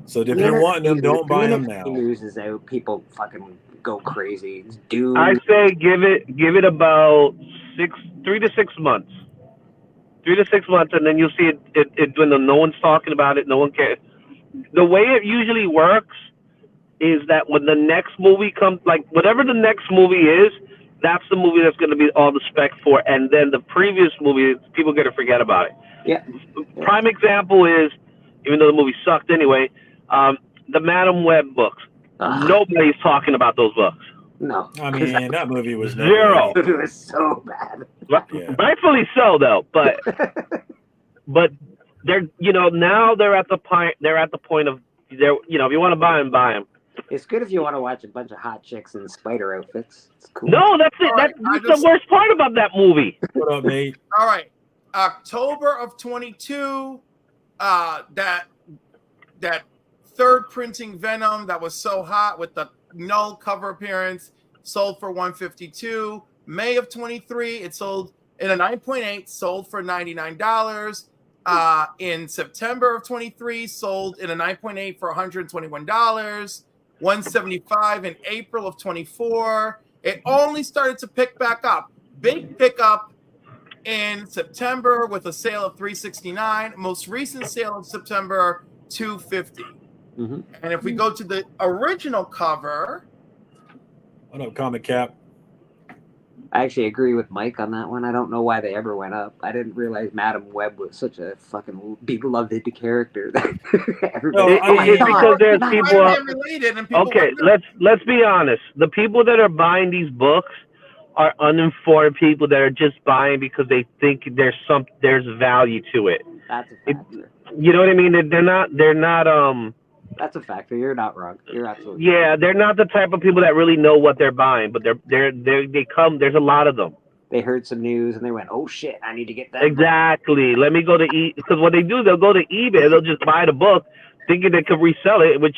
So if you're wanting them, don't buy them now. News is out. People fucking go crazy. Dude, I say give it about 3 to 6 months. 3 to 6 months, and then you'll see it when no one's talking about it. No one cares. The way it usually works is that when the next movie comes, like whatever the next movie is, that's the movie that's going to be all the spec for, and then the previous movie, people are going to forget about it. Yeah. Prime example is, even though the movie sucked anyway, the Madam Web books. Nobody's talking about those books. No. I mean, that movie was zero. It was so bad. Yeah. Rightfully so, though. But they're now they're at the point of if you want to buy them, buy them. It's good if you want to watch a bunch of hot chicks in spider outfits. It's cool. No, that's it. That's the worst part about that movie. What up, mate? All right. October of 22, that third printing Venom that was so hot with the Null cover appearance sold for $152. May of 23, it sold in a 9.8, sold for $99. In September of 23, sold in a 9.8 for $121. 175 in April of 24. It only started to pick back up. Big pickup in September with a sale of $369. Most recent sale of September, $250. Mm-hmm. And if we go to the original cover, what up, Comic Cap? I actually agree with Mike on that one. I don't know why they ever went up. I didn't realize Madam Web was such a fucking beloved character. It's because there's people. Okay, let's be honest. The people that are buying these books are uninformed people that are just buying because they think there's value to it. That's a factor. You know what I mean? They're not. That's a factor. You're not wrong. You're absolutely right. They're not the type of people that really know what they're buying, but they come. There's a lot of them. They heard some news and they went, "Oh shit, I need to get that." Exactly. Let me go to because what they do, they'll go to eBay. They'll just buy the book, thinking they could resell it. Which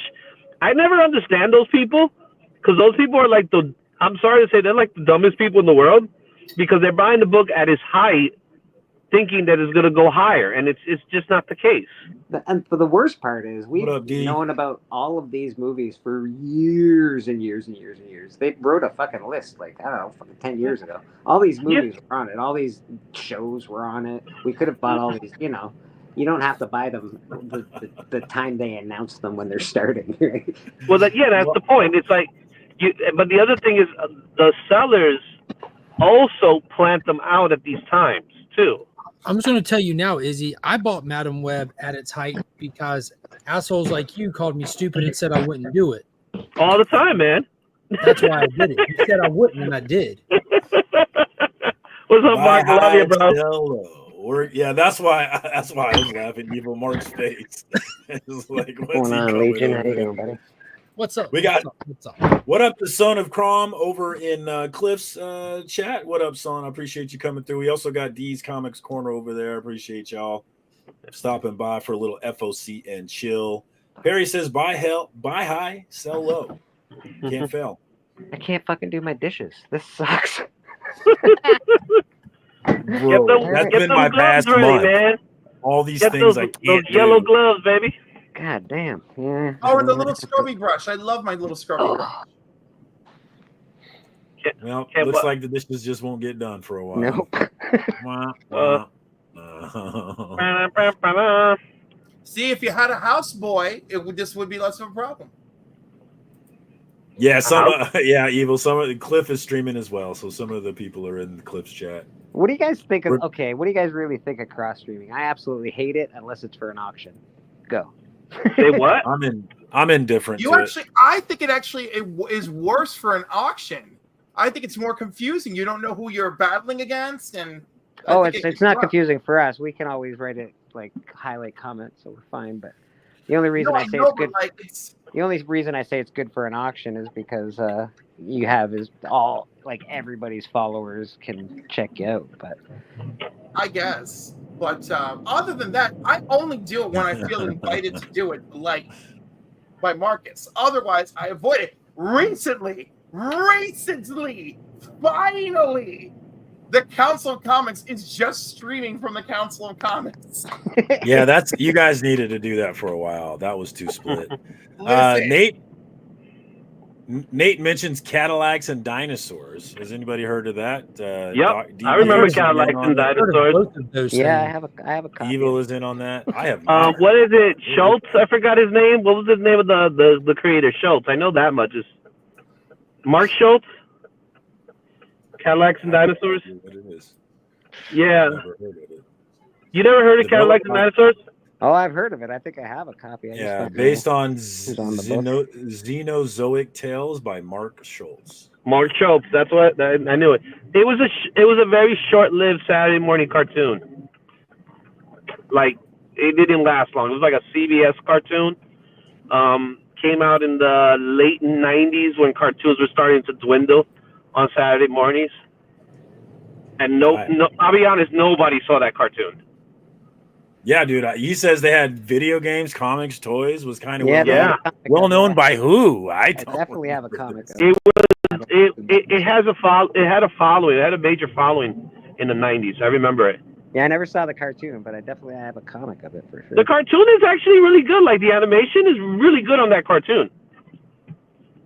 I never understand those people, because those people are like I'm sorry to say, they're like the dumbest people in the world, because they're buying the book at its height, thinking that it's going to go higher, and it's just not the case. And for the worst part is we've known about all of these movies for years and years and years and years. They wrote a fucking list, like, I don't know, fucking 10 years ago. All these movies were on it. All these shows were on it. We could have bought all these, you don't have to buy them the time they announce them when they're starting. Right? Well, that's the point. It's like, but the other thing is the sellers also plant them out at these times too. I'm just going to tell you now, Izzy, I bought Madam Web at its height because assholes like you called me stupid and said I wouldn't do it. All the time, man. That's why I did it. You said I wouldn't, and I did. Well, What's up, Mark? I love you, bro. Yeah, that's why I was laughing. Evil Mark's face. It's like, what's Going on, Legion? How you doing, buddy? What's up? What's up? What up, the son of Crom over in Cliff's chat? What up, son? I appreciate you coming through. We also got D's Comics Corner over there. I appreciate y'all stopping by for a little FOC and chill. Perry says, buy high, sell low. Can't fail. I can't fucking do my dishes. This sucks. Bro, that's been my past month. Man. All these things I can't those yellow gloves, baby. God damn. Yeah. Oh, and the little scrubby brush. I love my little scrubby brush. Well, looks like the dishes just won't get done for a while. Nope. See, if you had a houseboy, this would be less of a problem. Yeah, Evil. Some of the Cliff is streaming as well, so some of the people are in the Cliff's chat. What do you guys think of? Okay, what do you guys really think of cross streaming? I absolutely hate it unless it's for an auction. Go. Say what? I'm indifferent. I think it is worse for an auction. I think it's more confusing. You don't know who you're battling against, and it's not confusing for us. We can always write it like highlight comments, so we're fine. But the only reason I say it's good. The only reason I say it's good for an auction is because everybody's followers can check you out. But I guess. But other than that, I only do it when I feel invited to do it, like by Marcus. Otherwise, I avoid it. Recently, finally, the Council of Comics is just streaming from the Council of Comics. Yeah, you guys needed to do that for a while. That was too split. Nate mentions Cadillacs and dinosaurs. Has anybody heard of that? Yep, I remember Cadillacs and dinosaurs. Yeah, I have a copy. Evil is in on that. I have. What is it? Schultz? I forgot his name. What was the name of the creator? Schultz. I know that much. Is Mark Schultz? Cadillacs and dinosaurs. What it is? Yeah. You never heard of Cadillacs and dinosaurs? Oh, I've heard of it. I think I have a copy. Based on Xenozoic Tales by Mark Schultz. Mark Schultz. That's what I knew it. It was a very short-lived Saturday morning cartoon. Like it didn't last long. It was like a CBS cartoon. Came out in the late '90s when cartoons were starting to dwindle on Saturday mornings. And I'll be honest, nobody saw that cartoon. Yeah, dude. He says they had video games, comics, toys. Was kind of well known by who? I definitely have a comic. It had a following. It had a major following in the '90s. I remember it. Yeah, I never saw the cartoon, but I definitely have a comic of it for sure. The cartoon is actually really good. Like the animation is really good on that cartoon.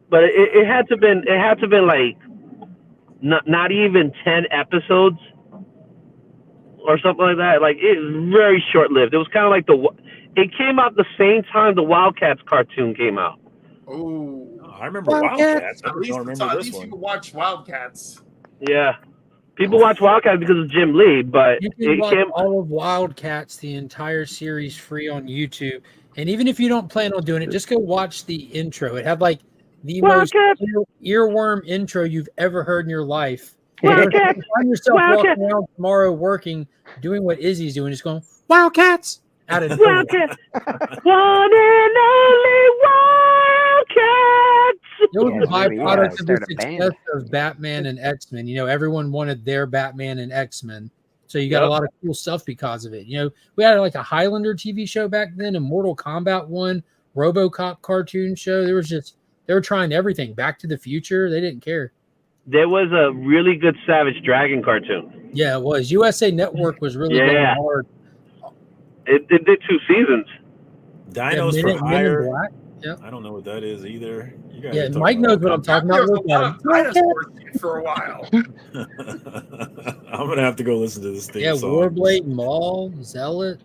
But it had to been like not even 10 episodes. Or something like that. Like it was very short-lived. It was kind of like it came out the same time the Wildcats cartoon came out. Oh, I remember Wildcats. At least you could watch Wildcats. Yeah, people watch Wildcats because of Jim Lee, but you can watch all of Wildcats, the entire series, free on YouTube. And even if you don't plan on doing it, just go watch the intro. It had like the most earworm intro you've ever heard in your life. Wildcats. Find yourself walking around tomorrow working, doing what Izzy's doing, just going, Wildcats! Out of Wildcats! One and only Wildcats! It was a byproduct of the success of Batman and X-Men. You know, everyone wanted their Batman and X-Men. So you got a lot of cool stuff because of it. You know, we had like a Highlander TV show back then, a Mortal Kombat one, RoboCop cartoon show. They were trying everything. Back to the Future, they didn't care. There was a really good Savage Dragon cartoon. Yeah, it was. USA Network was really going hard. It did 2 seasons. Dinos for Hire. Yep. I don't know what that is either. You guys Mike knows what I'm talking about. Dinosaurs for a while. I'm gonna have to go listen to this thing. Yeah, Warblade, Maul, Zealot,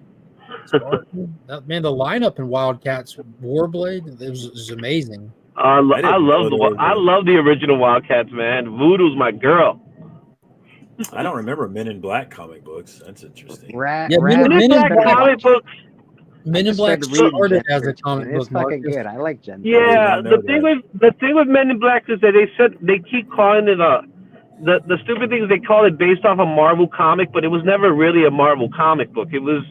Spartan. Man, the lineup in Wildcats, Warblade, it was amazing. I love the original Wildcats, man. Voodoo's my girl. I don't remember Men in Black comic books. That's interesting. Men in Black comic books. Men in Black started as a comic book. It's fucking good. I like Gen. Yeah, the thing with Men in Black is that they keep calling it the stupid thing is they call it based off a Marvel comic, but it was never really a Marvel comic book. It was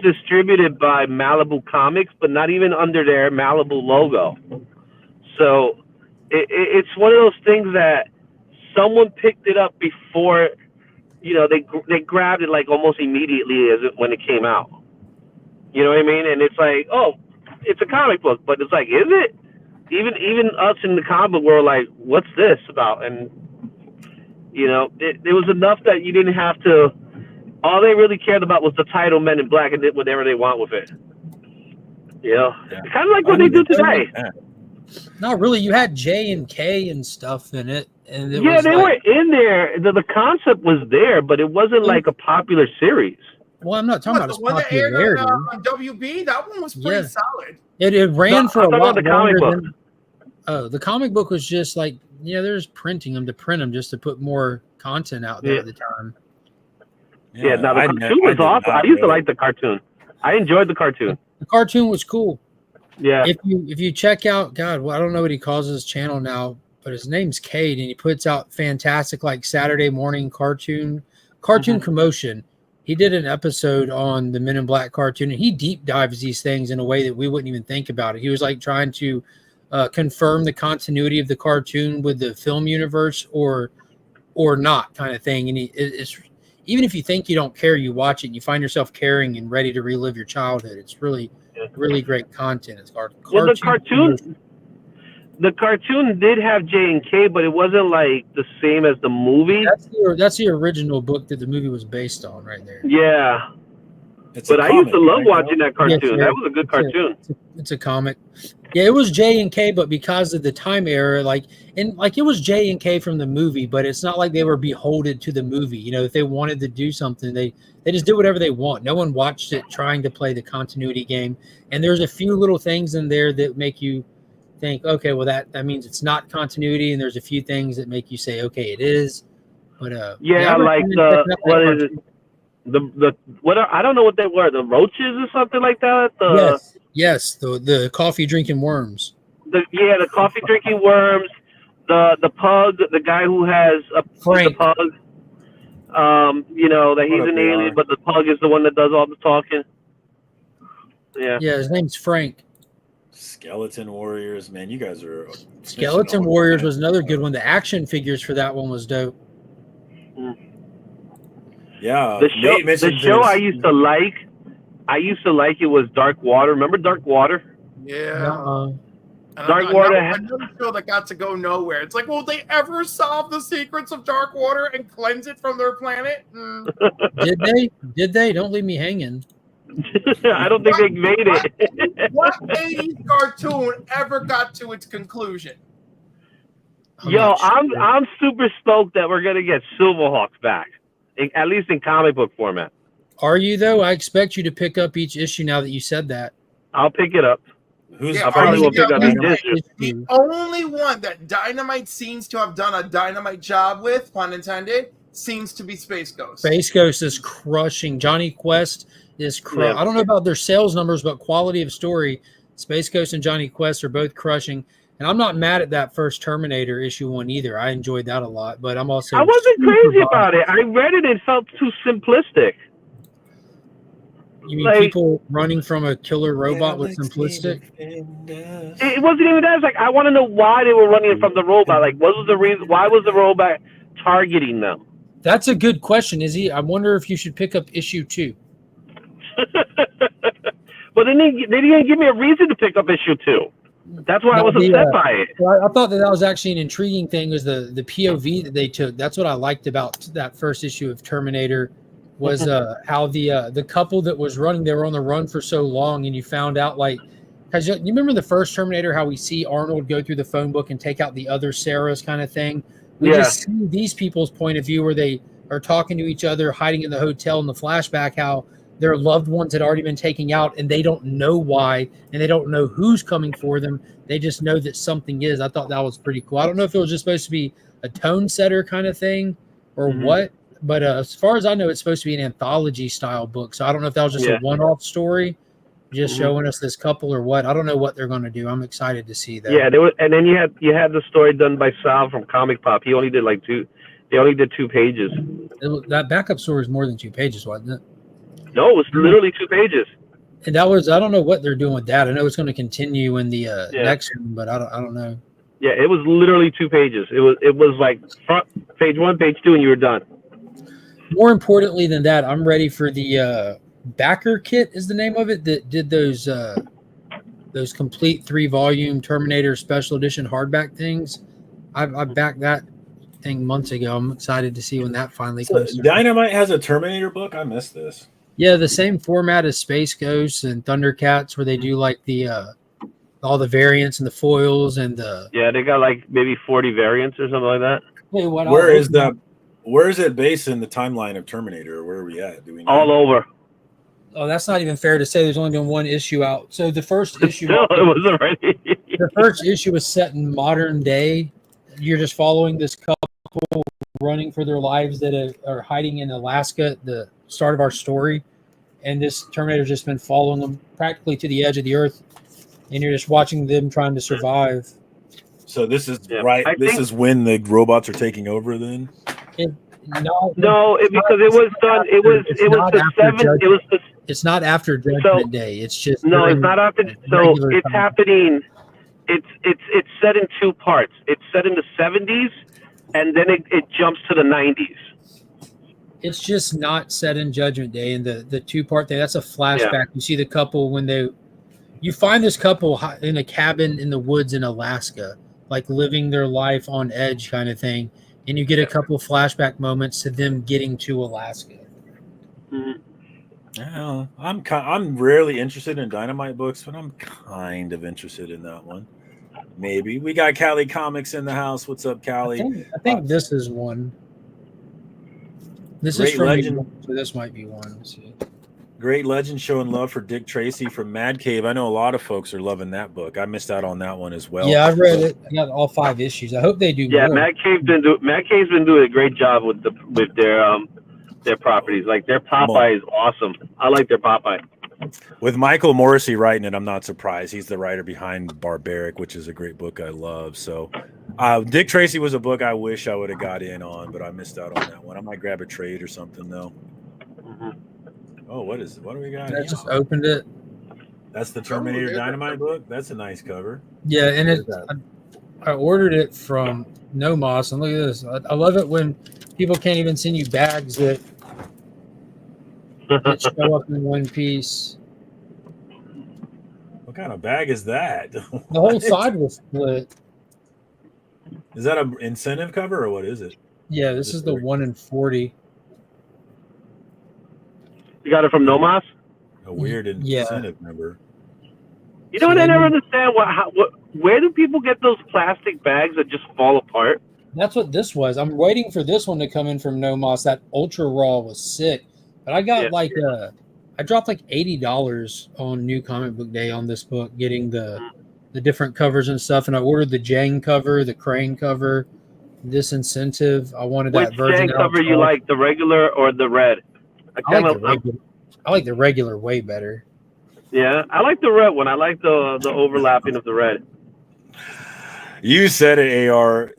distributed by Malibu Comics, but not even under their Malibu logo. So it's one of those things that someone picked it up before, they grabbed it like almost immediately when it came out. You know what I mean? And it's like, oh, it's a comic book, but it's like, is it? Even us in the comic book world, like, what's this about? And it was enough that you didn't have to. All they really cared about was the title Men in Black and did whatever they want with it. Yeah. Kind of like what they do today. No, really, you had J and K and stuff in it. And they were in there. The concept was there, but it wasn't like a popular series. Well, I'm not talking about its popularity. Aired on WB, that one was pretty solid. It ran for a lot longer than. Oh, the comic book was just like, there's printing them to print them just to put more content out there at the time. Yeah, now the cartoon was awesome. I used to like the cartoon. I enjoyed the cartoon. The cartoon was cool. Yeah. If you check out, God, well, I don't know what he calls his channel now, but his name's Cade, and he puts out fantastic like Saturday morning cartoon commotion. He did an episode on the Men in Black cartoon, and he deep dives these things in a way that we wouldn't even think about it. He was like trying to confirm the continuity of the cartoon with the film universe or not kind of thing. And it's even if you think you don't care, you watch it and you find yourself caring and ready to relive your childhood. It's really great content. It's the cartoon did have J and K, but it wasn't like the same as the movie. That's the original book that the movie was based on right there. Yeah. But I used to love watching that cartoon. Yes, that was a good cartoon. It's a comic. Yeah, it was J and K, but because of the time era, it was J and K from the movie, but it's not like they were beholden to the movie. If they wanted to do something, they just did whatever they want. No one watched it trying to play the continuity game. And there's a few little things in there that make you think, okay, well that means it's not continuity, and there's a few things that make you say, okay, it is. But like what is it? I don't know what they were, the roaches or something like that. Yes, the coffee drinking worms. The coffee drinking worms. The pug, the guy who has the pug. That he's an alien, but the pug is the one that does all the talking. Yeah. Yeah, his name's Frank. Skeleton Warriors, man, you guys are. Skeleton Warriors was another good one. The action figures for that one was dope. Yeah, the show I used to like it was Dark Water. Remember Dark Water? Yeah. Dark Water. Another show that got to go nowhere. It's like, will they ever solve the secrets of Dark Water and cleanse it from their planet? Did they? Don't leave me hanging. I don't think they made it. What 80s cartoon ever got to its conclusion? I'm super stoked that we're gonna get Silverhawks back, at least in comic book format. Are you though? I expect you to pick up each issue now that you said that. I'll pick it up. I probably will pick up each issue. The only one that Dynamite seems to have done a dynamite job with, pun intended, seems to be Space Ghost. Space Ghost is crushing. Johnny Quest is crushing. I don't know about their sales numbers, but quality of story, Space Ghost and Johnny Quest are both crushing. And I'm not mad at that first Terminator issue one either. I enjoyed that a lot, but I'm also... I wasn't crazy about it. I read it and felt too simplistic. You mean people running from a killer robot with simplistic? It wasn't even that. It's like, I want to know why they were running from the robot. Like, what was the reason? Why was the robot targeting them? That's a good question, Izzy. I wonder if you should pick up issue 2. But they didn't give me a reason to pick up issue 2. That's why I was upset by it. I thought that was actually an intriguing thing, was the POV that they took. That's what I liked about that first issue of Terminator, was how the couple that was running, they were on the run for so long, and you found out, like, because you remember the first Terminator, how we see Arnold go through the phone book and take out the other Sarahs kind of thing. We just see these people's point of view where they are talking to each other, hiding in the hotel in the flashback, how their loved ones had already been taken out and they don't know why, and they don't know who's coming for them. They just know that something is. I thought that was pretty cool. I don't know if it was just supposed to be a tone setter kind of thing or what, but as far as I know, it's supposed to be an anthology style book. So I don't know if that was just a one-off story, just showing us this couple or what. I don't know what they're going to do. I'm excited to see that. Yeah, and then you had the story done by Sal from Comic Pop. He only did like 2 They only did 2 pages. That backup story was more than 2 pages, wasn't it? No, it was literally 2 pages. And that was, I don't know what they're doing with that. I know it's going to continue in the next one, but I don't know. Yeah, it was literally 2 pages. It was like front page 1, page 2, and you were done. More importantly than that, I'm ready for the backer kit is the name of it that did those complete 3-volume Terminator Special Edition hardback things. I backed that thing months ago. I'm excited to see when that finally comes. Dynamite has a Terminator book. I missed this. Yeah, the same format as Space Ghosts and Thundercats, where they do like the all the variants and the foils and the. Yeah, they got like maybe 40 variants or something like that. Hey, where is it based in the timeline of Terminator? Where are we at? Do we know? All over. Oh, that's not even fair to say. There's only been 1 issue out. So the first issue, no, it was already. The first issue was set in modern day. You're just following this couple running for their lives that are hiding in Alaska at the start of our story, and this Terminator's just been following them practically to the edge of the earth, and you're just watching them trying to survive. So this is This is when the robots are taking over. Then no, because it was done. It was the 7th. It was the. It's not after Judgment Day. It's just no. It's not after. So it's happening. It's set in 2 parts. It's set in the 70s, and then it jumps to the 90s. It's just not set in Judgment Day, and the 2-part thing. That's a flashback. Yeah. You see the couple when you find this couple in a cabin in the woods in Alaska, like living their life on edge kind of thing, and you get a couple flashback moments to them getting to Alaska. Mm-hmm. I'm rarely interested in Dynamite books, but I'm kind of interested in that one. Maybe we got Cali Comics in the house. What's up, Cali? I think this is one. This is from Legend. So this might be one. Let's see. Great Legend showing love for Dick Tracy from Mad Cave. I know a lot of folks are loving that book. I missed out on that one as well. Yeah, I read it. I got all 5 issues. I hope they do. Yeah, more. Mad Cave's been doing a great job with their properties. Like their Popeye is awesome. I like their Popeye. With Michael Morrissey writing it, I'm not surprised. He's the writer behind Barbaric, which is a great book I love. So Dick Tracy was a book I wish I would have got in on, but I missed out on that one. I might grab a trade or something though. Mm-hmm. Oh, what do we got? I just opened it. That's the Terminator Dynamite book. That's a nice cover. Yeah, and I ordered it from No Moss, and look at this. I love it when people can't even send you bags that show up in one piece. What kind of bag is that? The whole side was split. Is that an incentive cover or what is it? Yeah, this is the 1 in 40. You got it from Nomos? A weird incentive number. You know what? I never understand. Where do people get those plastic bags that just fall apart? That's what this was. I'm waiting for this one to come in from Nomos. That Ultra Raw was sick. But I got I dropped like $80 on New Comic Book Day on this book, getting the different covers and stuff. And I ordered the Jang cover, the Crane cover, this incentive. I wanted that version. Which Jang cover you like, the regular or the red? I like the regular way better. Yeah, I like the red one. I like the overlapping of the red. You said it, AR.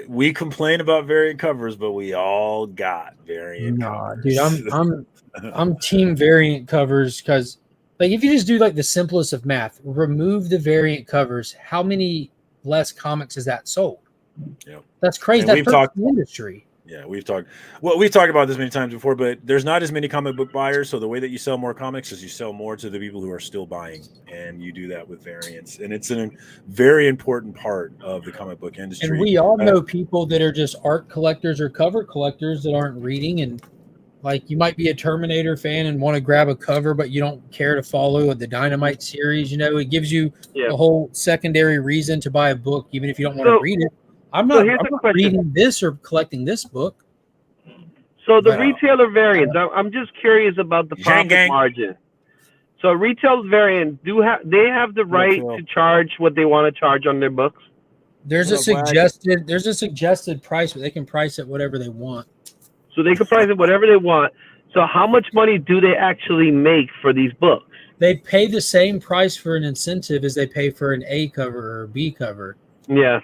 We complain about variant covers, but we all got variant covers. Dude, I'm team variant covers because, like, if you just do like the simplest of math, remove the variant covers, how many less comics is that sold? Yep. That's crazy. That hurts the industry. Yeah, we've talked about this many times before, but there's not as many comic book buyers. So the way that you sell more comics is you sell more to the people who are still buying, and you do that with variants. And it's a very important part of the comic book industry. And we all know people that are just art collectors or cover collectors that aren't reading. And like, you might be a Terminator fan and want to grab a cover, but you don't care to follow the Dynamite series. You know, it gives you a whole secondary reason to buy a book, even if you don't want to read it. I'm not reading this or collecting this book. So the retailer variants, I'm just curious about the profit margin. So retail variant, they have the right to charge what they want to charge on their books? There's a suggested price, but they can price it whatever they want. So they can price it whatever they want. So how much money do they actually make for these books? They pay the same price for an incentive as they pay for an A cover or a B cover. Yeah.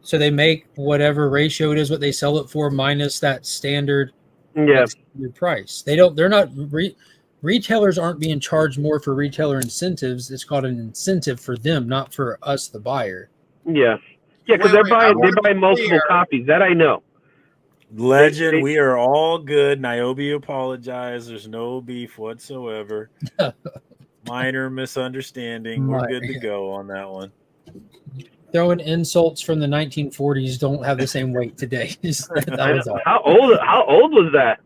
So they make whatever ratio it is what they sell it for minus that standard, price. Retailers aren't being charged more for retailer incentives. It's called an incentive for them, not for us, the buyer. Yeah, because they're buying multiple copies. That I know. Legend, we are all good. Niobe apologized. There's no beef whatsoever. Minor misunderstanding. We're good to go on that one. Throwing insults from the 1940s don't have the same weight today. How old was that?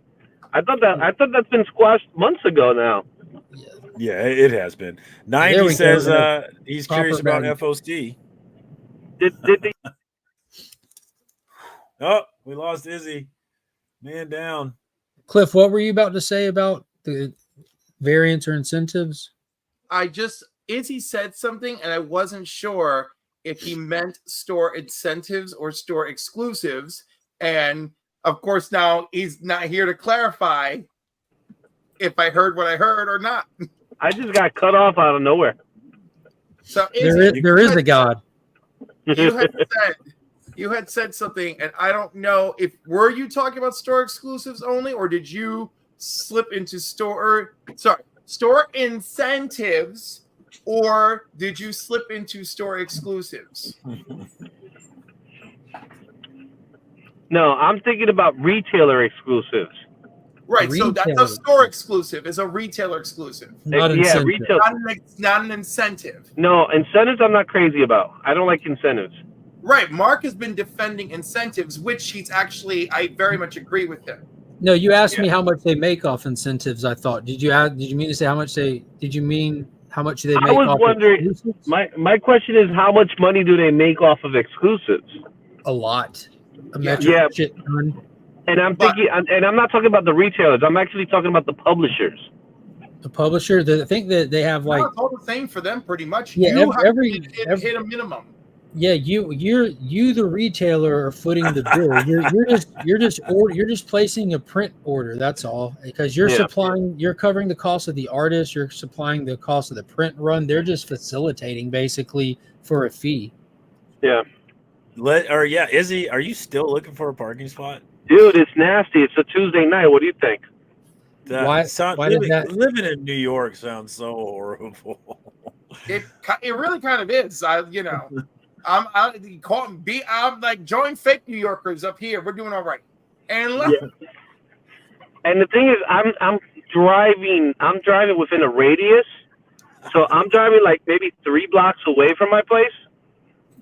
I thought that's been squashed months ago now. Yeah, it has been. 90 says he's curious about FOC. Did they? Oh, we lost Izzy. Man down. Cliff, what were you about to say about the variants or incentives? Izzy said something, and I wasn't sure if he meant store incentives or store exclusives. And of course, now he's not here to clarify if I heard what I heard or not. I just got cut off out of nowhere. So there is a God. You had said something, and I don't know if were you talking about store exclusives only, or did you slip into store incentives, or did you slip into store exclusives? No, I'm thinking about retailer exclusives. Right, so that's a store exclusive. It's a retailer exclusive. Not retail. Not an incentive. No, incentives I'm not crazy about. I don't like incentives. Right, Mark has been defending incentives, which I very much agree with him. No, you asked me how much they make off incentives. I thought. Did you mean to say how much they? Did you mean how much they make? I was wondering. My question is, how much money do they make off of exclusives? A lot. Shit ton. And I'm thinking, and I'm not talking about the retailers. I'm actually talking about the publishers. The publisher, I think that they have like it's all the same for them, pretty much. Yeah, you every hit a minimum. Yeah, you the retailer are footing the bill. You're just placing a print order. That's all, because you're covering the cost of the artist. You're supplying the cost of the print run. They're just facilitating basically for a fee. Yeah. Izzy, are you still looking for a parking spot? Dude, it's nasty. It's a Tuesday night. What do you think? Living in New York sounds so horrible. It really kind of is. I'm like join fake New Yorkers up here. We're doing all right. And and the thing is, I'm driving within a radius, so I'm driving like maybe 3 blocks away from my place,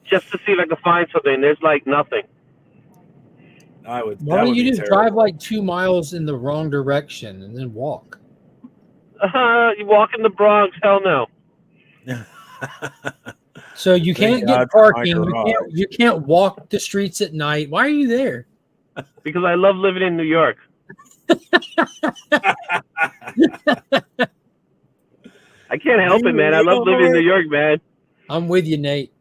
just to see if I can find something. There's like nothing. Why don't you just drive like 2 miles in the wrong direction and then walk? You walk in the Bronx? Hell no. So you can't get parking. You can't walk the streets at night. Why are you there? Because I love living in New York. I can't help it, man. I love living in New York, man. I'm with you, Nate.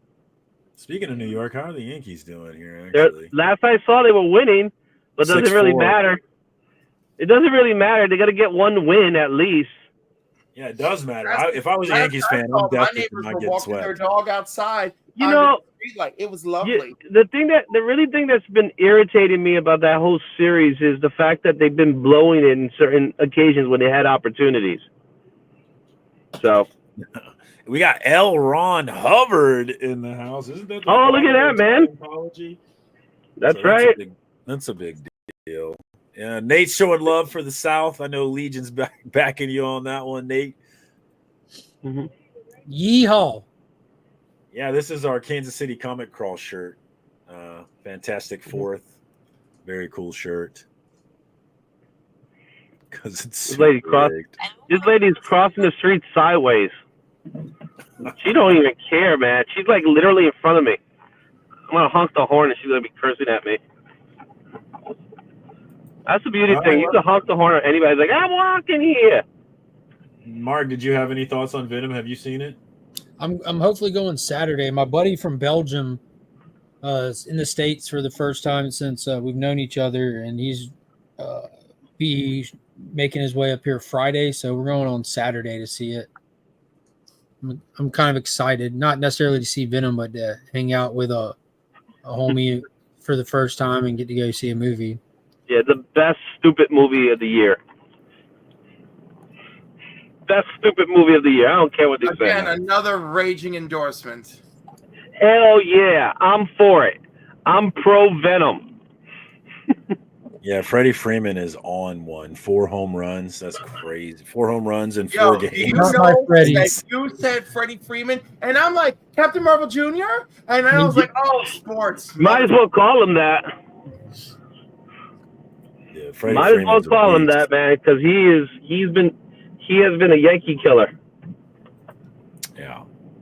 Speaking of New York, how are the Yankees doing here? Actually, last I saw, they were winning, but it doesn't really matter. It doesn't really matter. They got to get one win at least. Yeah, it does matter. If I was a Yankees fan, I'm definitely not getting swept. Their dog outside. It was lovely. The really thing that's been irritating me about that whole series is the fact that they've been blowing it in certain occasions when they had opportunities. So. We got L. Ron Hubbard in the house. Isn't that? Oh, look at that, man! That's right. That's a big deal. Yeah, Nate's showing love for the South. I know Legion's backing you on that one, Nate. Mm-hmm. Yeehaw! Yeah, this is our Kansas City Comic Crawl shirt. Fantastic Fourth, very cool shirt. Because it's this lady's crossing the street sideways. She don't even care, man. She's like literally in front of me. I'm gonna honk the horn and she's gonna be cursing at me. That's the beauty thing. You can honk the horn at anybody. Like, I'm walking here. Mark, did you have any thoughts on Venom? Have you seen it? I'm hopefully going Saturday. My buddy from Belgium is in the States for the first time since we've known each other, and he's be making his way up here Friday. So we're going on Saturday to see it. I'm kind of excited, not necessarily to see Venom, but to hang out with a homie for the first time and get to go see a movie. Yeah, the best stupid movie of the year. Best stupid movie of the year. I don't care what they say. Again, another raging endorsement. Hell yeah, I'm for it. I'm pro Venom. Yeah, Freddie Freeman is on one. 4 home runs. That's crazy. 4 home runs in 4 games. You know that you said Freddie Freeman, and I'm like, Captain Marvel Jr.? And I was like, oh, sports. Might as well call him that. Yeah, Freddie Might as well call him that, man, because he has been a Yankee killer.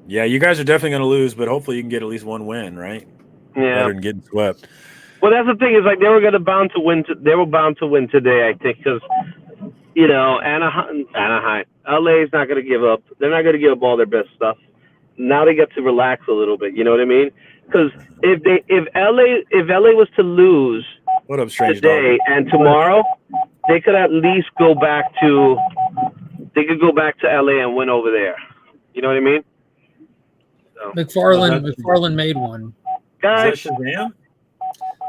Yeah, you guys are definitely going to lose, but hopefully you can get at least one win, right? Yeah. Better than getting swept. Well, that's the thing is like they were bound to win today, I think, because Anaheim, LA is not going to give up. They're not going to give up all their best stuff. Now they get to relax a little bit. You know what I mean? Because if LA was to lose today and tomorrow, they could at least go back to LA and win over there. You know what I mean? So. McFarlane made one. Guys, is that Shazam?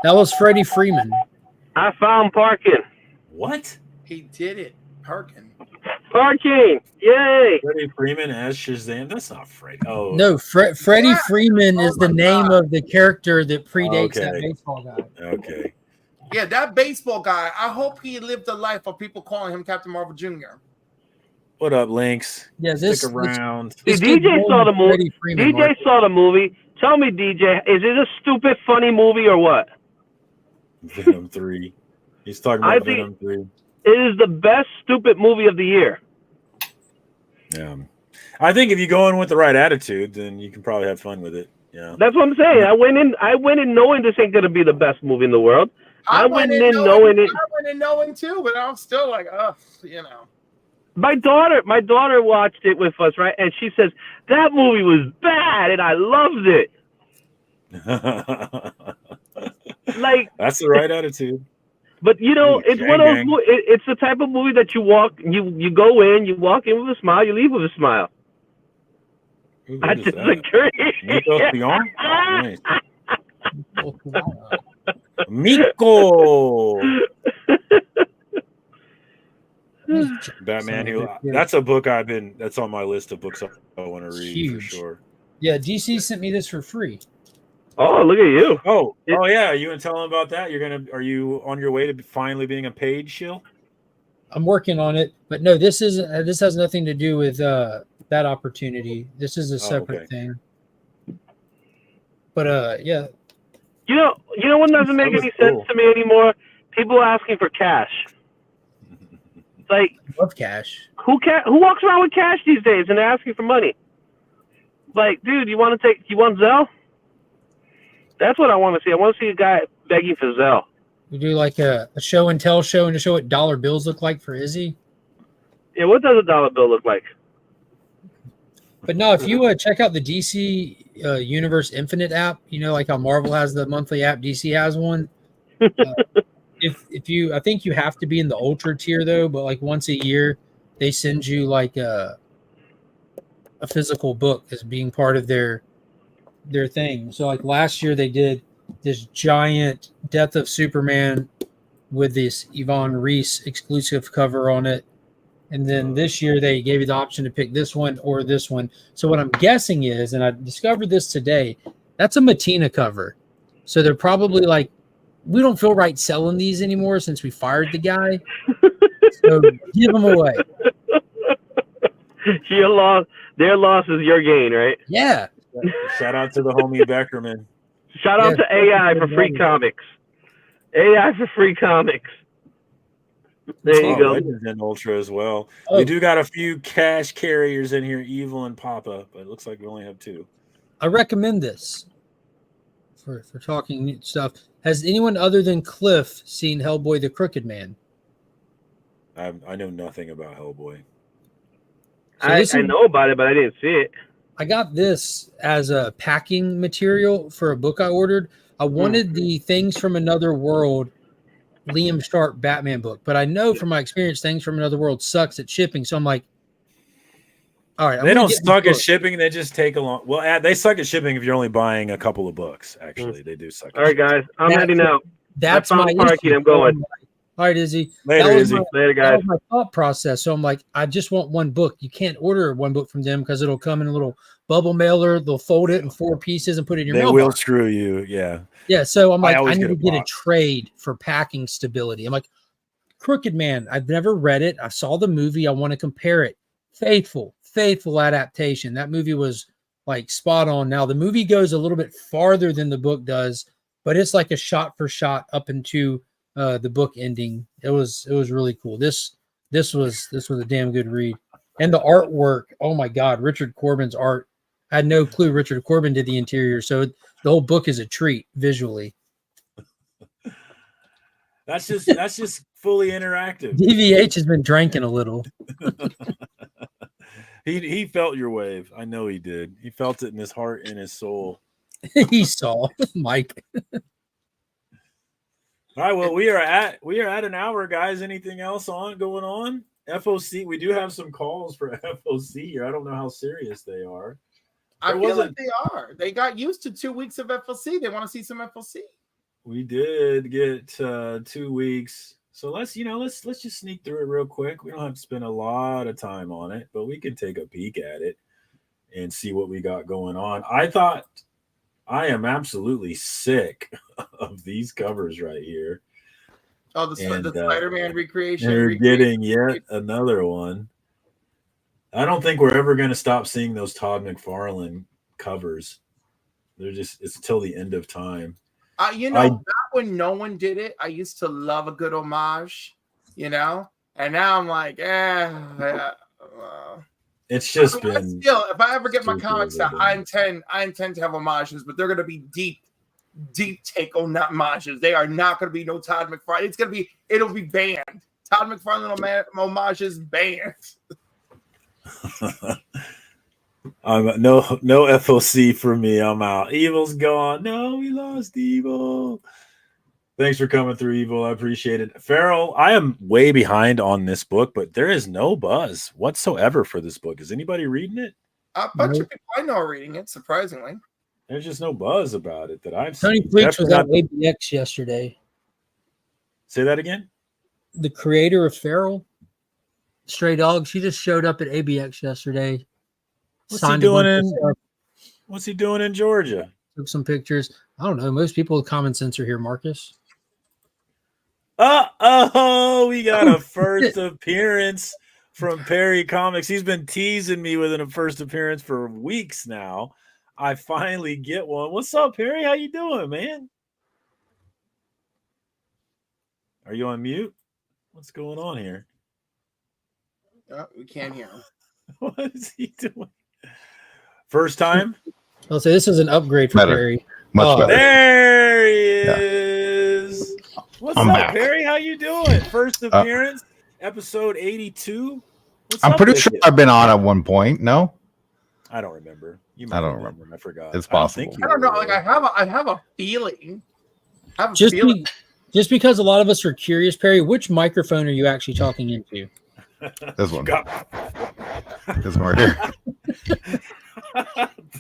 That was Freddie Freeman. I found parking. What? He did it. Parking. Yay! Freddie Freeman as Shazam? That's not Freddie. Oh. No, Freddie Freeman is the name of the character that predates that baseball guy. Okay. Yeah, that baseball guy, I hope he lived a life of people calling him Captain Marvel Jr. What up, Lynx? Yeah, Stick around. DJ saw the movie. DJ saw the movie. Tell me, DJ, is it a stupid, funny movie or what? Venom 3. He's talking about Venom 3. It is the best stupid movie of the year. Yeah. I think if you go in with the right attitude, then you can probably have fun with it. Yeah. That's what I'm saying. I went in knowing this ain't gonna be the best movie in the world. I went in knowing it. I went in knowing too, but I'm still like, My daughter watched it with us, right? And she says, that movie was bad and I loved it. Like, that's the right attitude. But it's one of those. It's the type of movie that you go in, you walk in with a smile, you leave with a smile. I disagree. Nice. Miko. Batman. That's a book that's on my list of books I want to read for sure. Yeah, DC sent me this for free. Oh, look at you! Oh yeah, you want to tell them about that? Are you on your way to finally being a paid shill? I'm working on it, but no, this has nothing to do with that opportunity. This is a separate thing. But yeah. You know what doesn't make any sense to me anymore? People asking for cash. Like, I love cash. Who walks around with cash these days and they're asking for money? Like, dude, you want Zelle? That's what I want to see. I want to see a guy begging for Zelle. We do like a show and tell show and to show what dollar bills look like for Izzy. Yeah, what does a dollar bill look like? But no, if you check out the DC Universe Infinite app, like how Marvel has the monthly app, DC has one. If you, I think you have to be in the Ultra tier though, but like once a year, they send you like a physical book as being part of their thing. So like last year they did this giant Death of Superman with this Yvonne Reese exclusive cover on it. And then this year they gave you the option to pick this one or this one. So what I'm guessing is, and I discovered this today, that's a Matina cover. So they're probably like, we don't feel right selling these anymore since we fired the guy. So give them away. Their loss is your gain, right? Yeah. Shout out to the homie Beckerman. Shout out to AI for free comics. AI for free comics. There you go. Legends in Ultra as well. We do got a few cash carriers in here, Evil and Papa, but it looks like we only have 2. I recommend this for talking stuff. Has anyone other than Cliff seen Hellboy the Crooked Man? I know nothing about Hellboy. So I know about it, but I didn't see it. I got this as a packing material for a book I ordered. I wanted the Things from Another World Liam Sharp Batman book, but I know from my experience Things from Another World sucks at shipping. So I'm like, All right, they don't suck at shipping. They just take a long. Well, they suck at shipping if you're only buying a couple of books. Actually, they do suck. All right, guys, I'm heading out. That's my parking. I'm going. All right, Izzy. Later, Izzy. Later, guys. That was my thought process. So I'm like, I just want one book. You can't order one book from them because it'll come in a little bubble mailer. They'll fold it in 4 pieces and put it in your mailbox. They will screw you. Yeah. Yeah. So I'm like, I need to get a trade for packing stability. I'm like, Crooked Man. I've never read it. I saw the movie. I want to compare it. Faithful adaptation. That movie was like spot on. Now the movie goes a little bit farther than the book does, but it's like a shot for shot up into the book ending. It was really cool. This was a damn good read. And the artwork, oh my God, Richard Corbin's art. I had no clue Richard Corbin did the interior. So the whole book is a treat visually. That's just fully interactive. DVH has been drinking a little. He felt your wave. I know he did. He felt it in his heart and his soul. He saw Mike. All right, well, we are at an hour, guys. Anything else going on? FOC, we do have some calls for FOC here. I don't know how serious they are. I feel like they are. They got used to 2 weeks of FOC. They want to see some FOC. We did get 2 weeks. So let's just sneak through it real quick. We don't have to spend a lot of time on it, but we can take a peek at it and see what we got going on. I am absolutely sick of these covers right here. Oh, the Spider-Man recreation. They're getting yet another one. I don't think we're ever going to stop seeing those Todd McFarlane covers. It's till the end of time. Back when no one did it, I used to love a good homage, and now I'm like, it's just been. Still, if I ever get my comics out, I intend to have homages, but they're going to be deep take on not homages. They are not going to be no Todd McFarlane. It'll be banned. Todd McFarlane homages banned. No FOC for me. I'm out. Evil's gone. No, we lost Evil. Thanks for coming through, Evil. I appreciate it. Farrell, I am way behind on this book, but there is no buzz whatsoever for this book. Is anybody reading it? A bunch of people I know are reading it, surprisingly. There's just no buzz about it that I've Tony seen. Fleeks was at ABX yesterday. Say that again? The creator of Feral, Stray Dog, she just showed up at ABX yesterday. What's he doing in Georgia? Took some pictures. I don't know. Most people with common sense are here, Marcus. We got a first appearance from Perry Comics. He's been teasing me with a first appearance for weeks now. I finally get one. What's up, Perry? How you doing, man? Are you on mute? What's going on here? We can't hear him. What is he doing? First time? I'll say this is an upgrade for Perry. Much better. There he is. What's up, back. Perry? How you doing? First appearance, episode 82. I'm pretty sure I've been on at one point. No, I don't remember. I don't remember. I forgot. It's possible. I don't know. Like I have a feeling. Just because a lot of us are curious, Perry, which microphone are you actually talking into? This one. This one right here.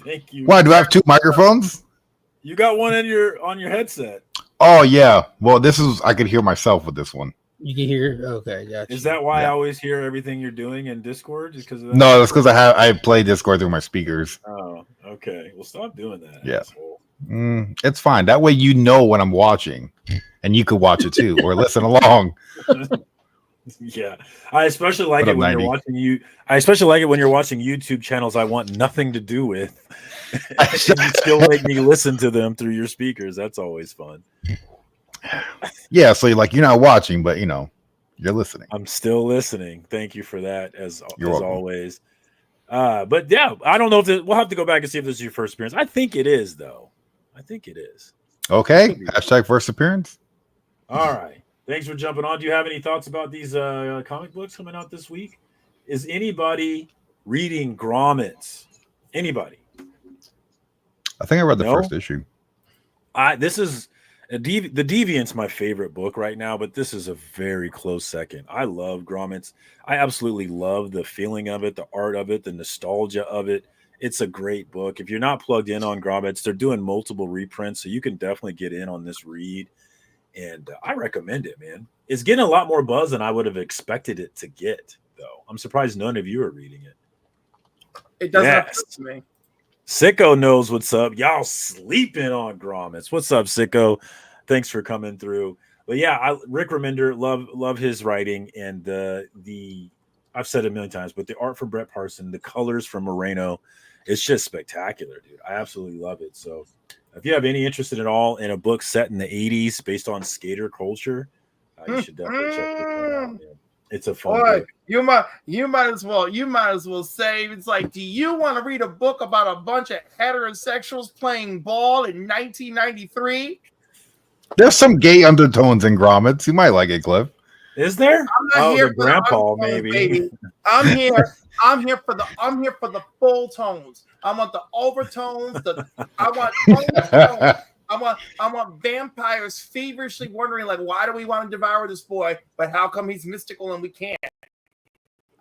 Thank you. Why do I have two microphones? You got one on your headset. Oh yeah. Well, I could hear myself with this one. You can hear. Okay, gotcha. Is that why I always hear everything you're doing in Discord? Just because of that? No, that's because I play Discord through my speakers. Oh, okay. Well, stop doing that. Yeah. It's fine. That way you know when I'm watching, and you could watch it too or listen along. Yeah, I especially like it when you're watching I especially like it when you're watching YouTube channels I want nothing to do with. And you still make me listen to them through your speakers. That's always fun. Yeah, so you're not watching, but you're listening. I'm still listening. Thank you for that, as always. But yeah, I don't know if we'll have to go back and see if this is your first appearance. I think it is, though. I think it is. Okay. Hashtag first appearance. All right. Thanks for jumping on. Do you have any thoughts about these comic books coming out this week? Is anybody reading Grommets? Anybody? I think I read the first issue. This is The Deviant's my favorite book right now, but this is a very close second. I love Grommets. I absolutely love the feeling of it, the art of it, the nostalgia of it. It's a great book. If you're not plugged in on Grommets, they're doing multiple reprints, so you can definitely get in on this read. And I recommend it, man. It's getting a lot more buzz than I would have expected it to get, though. I'm surprised none of you are reading it. It doesn't appeal to me. Sicko knows what's up. Y'all sleeping on Grommets. What's up, Sicko? Thanks for coming through. But yeah, Rick Remender, love his writing, and the I've said it a million times, but the art from Brett Parson, the colors from Moreno, it's just spectacular, dude. I absolutely love it. So if you have any interest at all in a book set in the 80s based on skater culture, you should definitely check this one out, man. It's a fun book. You might as well say it's like, do you want to read a book about a bunch of heterosexuals playing ball in 1993? There's some gay undertones in Grommets. You might like it, Cliff. Is there? I'm not here for grandpa, maybe. Baby. I'm here for the full tones. I want the overtones. I want vampires feverishly wondering, like, why do we want to devour this boy? But how come he's mystical and we can't?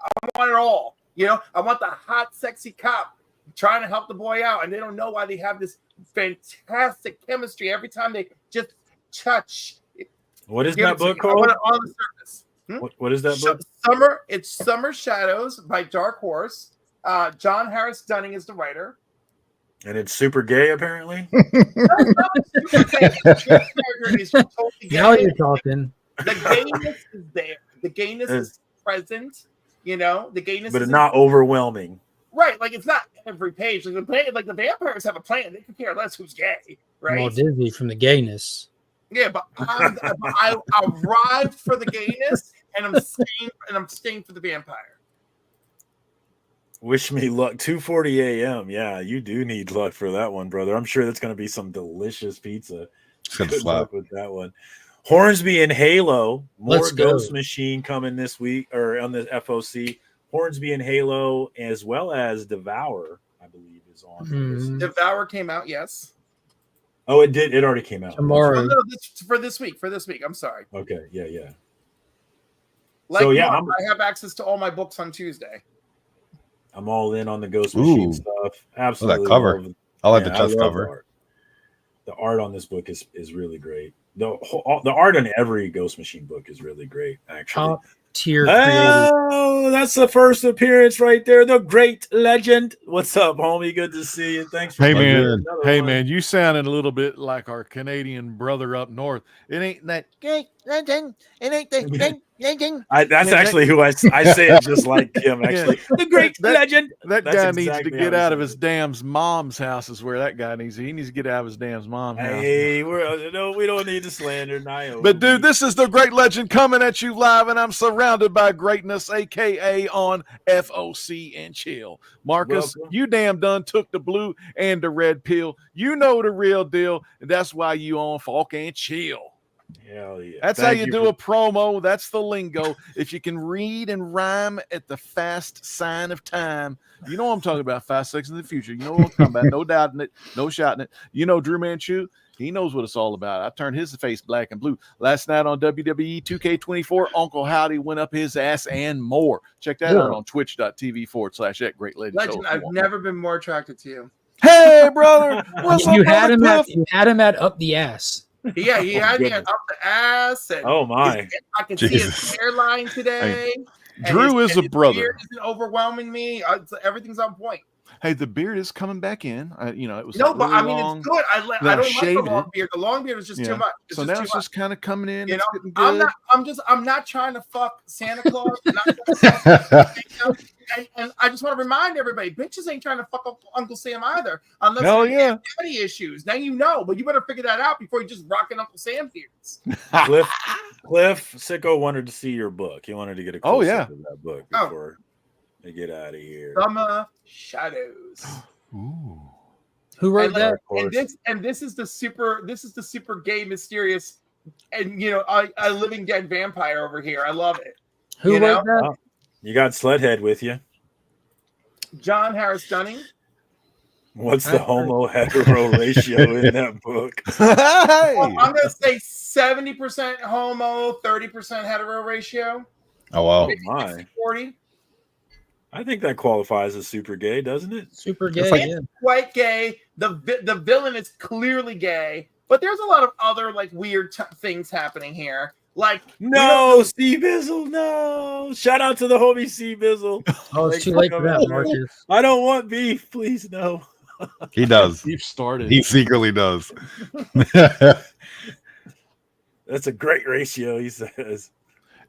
I want it all. You know, I want the hot, sexy cop trying to help the boy out, and they don't know why they have this fantastic chemistry every time they just touch. What is that book called? On the surface. What is that book? It's Summer Shadows by Dark Horse. John Harris Dunning is the writer. And it's super gay, apparently. Now you're talking. The gayness is there. The gayness is present. You know, the gayness, but it's not overwhelming. Right, like it's not every page. Like the vampires have a plan. They can care less who's gay, right? I'm all dizzy from the gayness. Yeah, but I arrived for the gayness, and I'm staying for the vampire. Wish me luck. 2:40 a.m. Yeah, you do need luck for that one, brother. I'm sure that's going to be some delicious pizza. Good luck with that one. Hornsby and Halo. More Ghost Machine coming this week or on the FOC. Hornsby and Halo, as well as Devour, I believe, is on. Mm-hmm. Devour came out, yes. Oh, it did. It already came out tomorrow. For this week. I'm sorry. Okay. Yeah. Like, so yeah, I have access to all my books on Tuesday. I'm all in on the Ghost Machine stuff. Absolutely. That cover. I like the chest cover. The art on this book is really great. The art in every Ghost Machine book is really great, actually. Top tier. Oh, that's the first appearance right there. The great legend. What's up, homie? Good to see you. Thanks for man, you sounded a little bit like our Canadian brother up north. It ain't that great legend. It ain't that great legend. That's actually who I say it just like him, actually. Yeah. The great legend. That guy needs to get out of his damn mom's house is where that guy needs. He needs to get out of his damn mom's house. Hey, we don't need to slander Naomi. But dude, this is the great legend coming at you live, and I'm surrounded by greatness, aka on FOC and Chill. Marcus, you damn done took the blue and the red pill. You know the real deal, and that's why you on FOC and Chill. Hell yeah. That's how you do a promo. That's the lingo. If you can read and rhyme at the fast sign of time, you know what I'm talking about. 5 seconds in the future. You know what I'm talking about. No doubting it. No shouting it. You know Drew Manchu. He knows what it's all about. I turned his face black and blue. Last night on WWE 2K24, Uncle Howdy went up his ass and more. Check that out on twitch.tv/at Great Legend. I've never been more attracted to you. Hey, brother. You had him at up the ass. Yeah, he had me up the ass. And oh my! I can see his hairline today. Drew is a brother. Beard isn't overwhelming me. Everything's on point. Hey, the beard is coming back in. It was but I mean, it's good. I don't like the long beard. The long beard is just too much. So now it's just kind of coming in. You know, I'm not trying to fuck Santa Claus. And I just want to remind everybody, bitches ain't trying to fuck up Uncle Sam either, unless you have daddy issues. Now you know, but you better figure that out before you just rocking Uncle Sam beards. Cliff Sicko wanted to see your book. He wanted to get a close up of that book before they get out of here. Summer Shadows. Ooh. Who wrote that? And this is the super gay, mysterious, and a living dead vampire over here. I love it. Who wrote that? You got Sledhead with you. John Harris Dunning. What's the homo hetero ratio in that book? Well, I'm gonna say 70% homo, 30% hetero ratio. Oh wow. Oh my. 40. I think that qualifies as super gay, doesn't it? Super gay. It's quite gay. The villain is clearly gay, but there's a lot of other like weird things happening here. Like no, C Bizzle, no. Shout out to the homie C Bizzle. Oh, it's too late for that, Marcus. I don't want beef, please no. He does. Beef started. He secretly does. That's a great ratio, he says.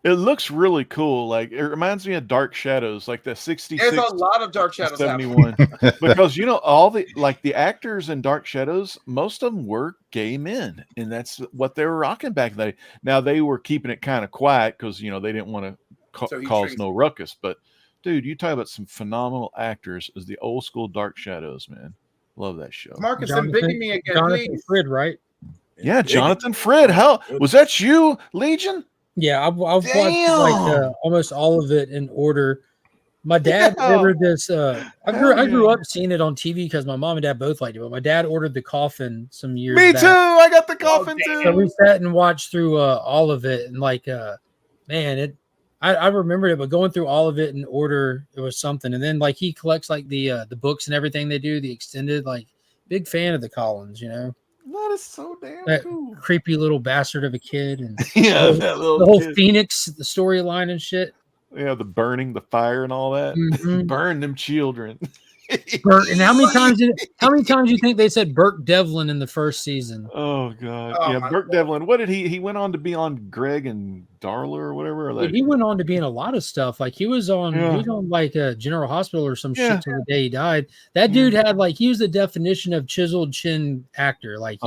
It looks really cool. Like it reminds me of Dark Shadows, like the 66. There's a lot of Dark Shadows 71. Because all the actors in Dark Shadows, most of them were gay men, and that's what they were rocking back then. Now they were keeping it kind of quiet because they didn't want to cause no ruckus. But dude, you talk about some phenomenal actors as the old school Dark Shadows, man. Love that show. Marcus, embiggen me again, Jonathan Frid, right? Yeah, Jonathan Frid. How was that you, Legion? Yeah, I've watched like almost all of it in order. My dad ordered this. I grew up seeing it on TV because my mom and dad both liked it. But my dad ordered The Coffin some years Me back. too. I got The Coffin too. So we sat and watched through all of it, and like, man, I remembered it, but going through all of it in order, it was something. And then like he collects like the books and everything they do, the extended. Like, big fan of the Collins, That is so damn that cool. creepy little bastard of a kid, and Yeah, the whole Phoenix, the storyline and shit. Yeah, the burning, the fire, and all that. Mhm. Burn them children. Burt, and how many times do you think they said Burke Devlin in the first season? Oh god, Oh, yeah, my Burke Devlin. What did he went on to be on Greg and Darla or whatever? Or He went on to be in a lot of stuff. Like he was on like a General Hospital or some shit till the day he died. That dude had like he was the definition of chiseled chin actor. Like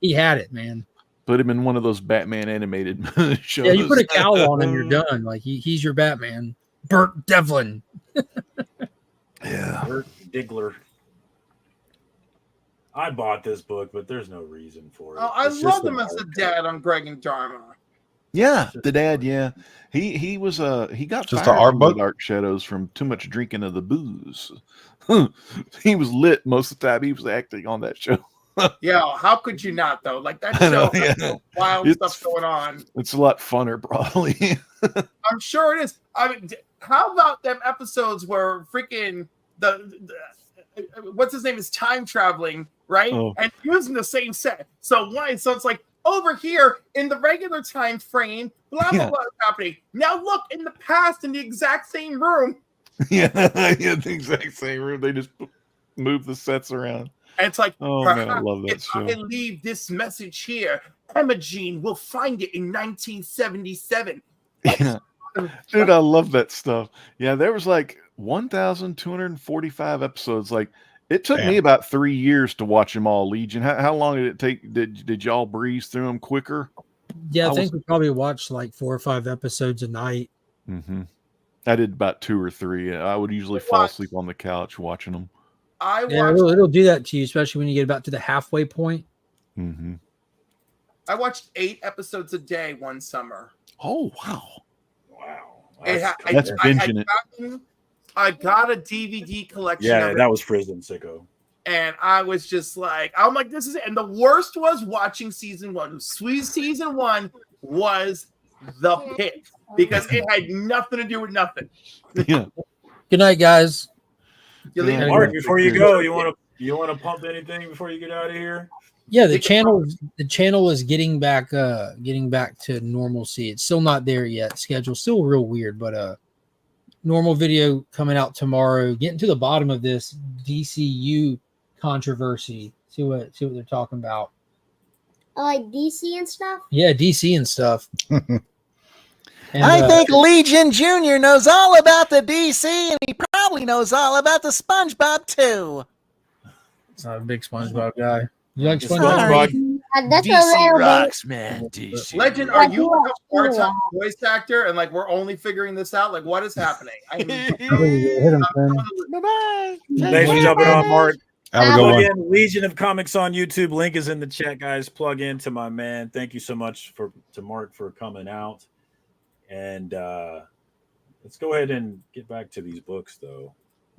he had it, man. Put him in one of those Batman animated shows. Yeah, you put a cowl on him, you're done. Like he's your Batman. Burke Devlin. Yeah. Burt Diggler. I bought this book, but there's no reason for it. Oh, I love him as a dad on Greg and Dharma. Yeah, the dad. Yeah, he was he got just fired an art from book? the Dark Shadows from too much drinking of the booze. He was lit most of the time. He was acting on that show. Yeah, how could you not though? Like that show has some wild stuff going on. It's a lot funner, probably. I'm sure it is. I mean, how about them episodes where freaking the what's his name is time traveling, right? Oh. And using the same set. So it's like over here in the regular time frame, blah blah blah is happening. Now look in the past in the exact same room. Yeah, the exact same room. They just move the sets around. And it's like, oh man, I love that if show. I leave this message here, Imogene will find it in 1977. Yeah. Dude, I love that stuff. Yeah, there was like 1,245 episodes. Like it took me about 3 years to watch them all. Legion. How long did it take? Did y'all breeze through them quicker? Yeah, I think we probably watched like 4 or 5 episodes a night. Mm-hmm. I did about 2 or 3. I would usually fall asleep on the couch watching them. It'll do that to you, especially when you get about to the halfway point. Mm-hmm. I watched 8 episodes a day one summer. Oh wow! That's binging it. I got a DVD collection. Yeah, that was Prison Sicko. And I was just like, I'm like, this is it. And the worst was watching season 1. Season 1 was the pit because it had nothing to do with nothing. Yeah. Good night, guys. Mark, before you go, you want to pump anything before you get out of here? Yeah, the channel is getting back to normalcy. It's still not there yet. Schedule's still real weird, but normal video coming out tomorrow. Getting to the bottom of this DCU controversy. See what they're talking about. Oh, like DC and stuff? Yeah, DC and stuff. And, I think Legion Jr. knows all about the DC, and he probably knows all about the SpongeBob too. I'm a big SpongeBob guy. You like Sorry. SpongeBob? That's DC rocks, man. DC. Legend, are you a part-time voice actor? And like, we're only figuring this out. Like, what is happening? Hit him, friend. Bye-bye. Thanks for jumping on, Mark. Have a good Plug one. in Legion of Comics on YouTube. Link is in the chat, guys. Plug in to my man. Thank you so much to Mark for coming out. And let's go ahead and get back to these books, though.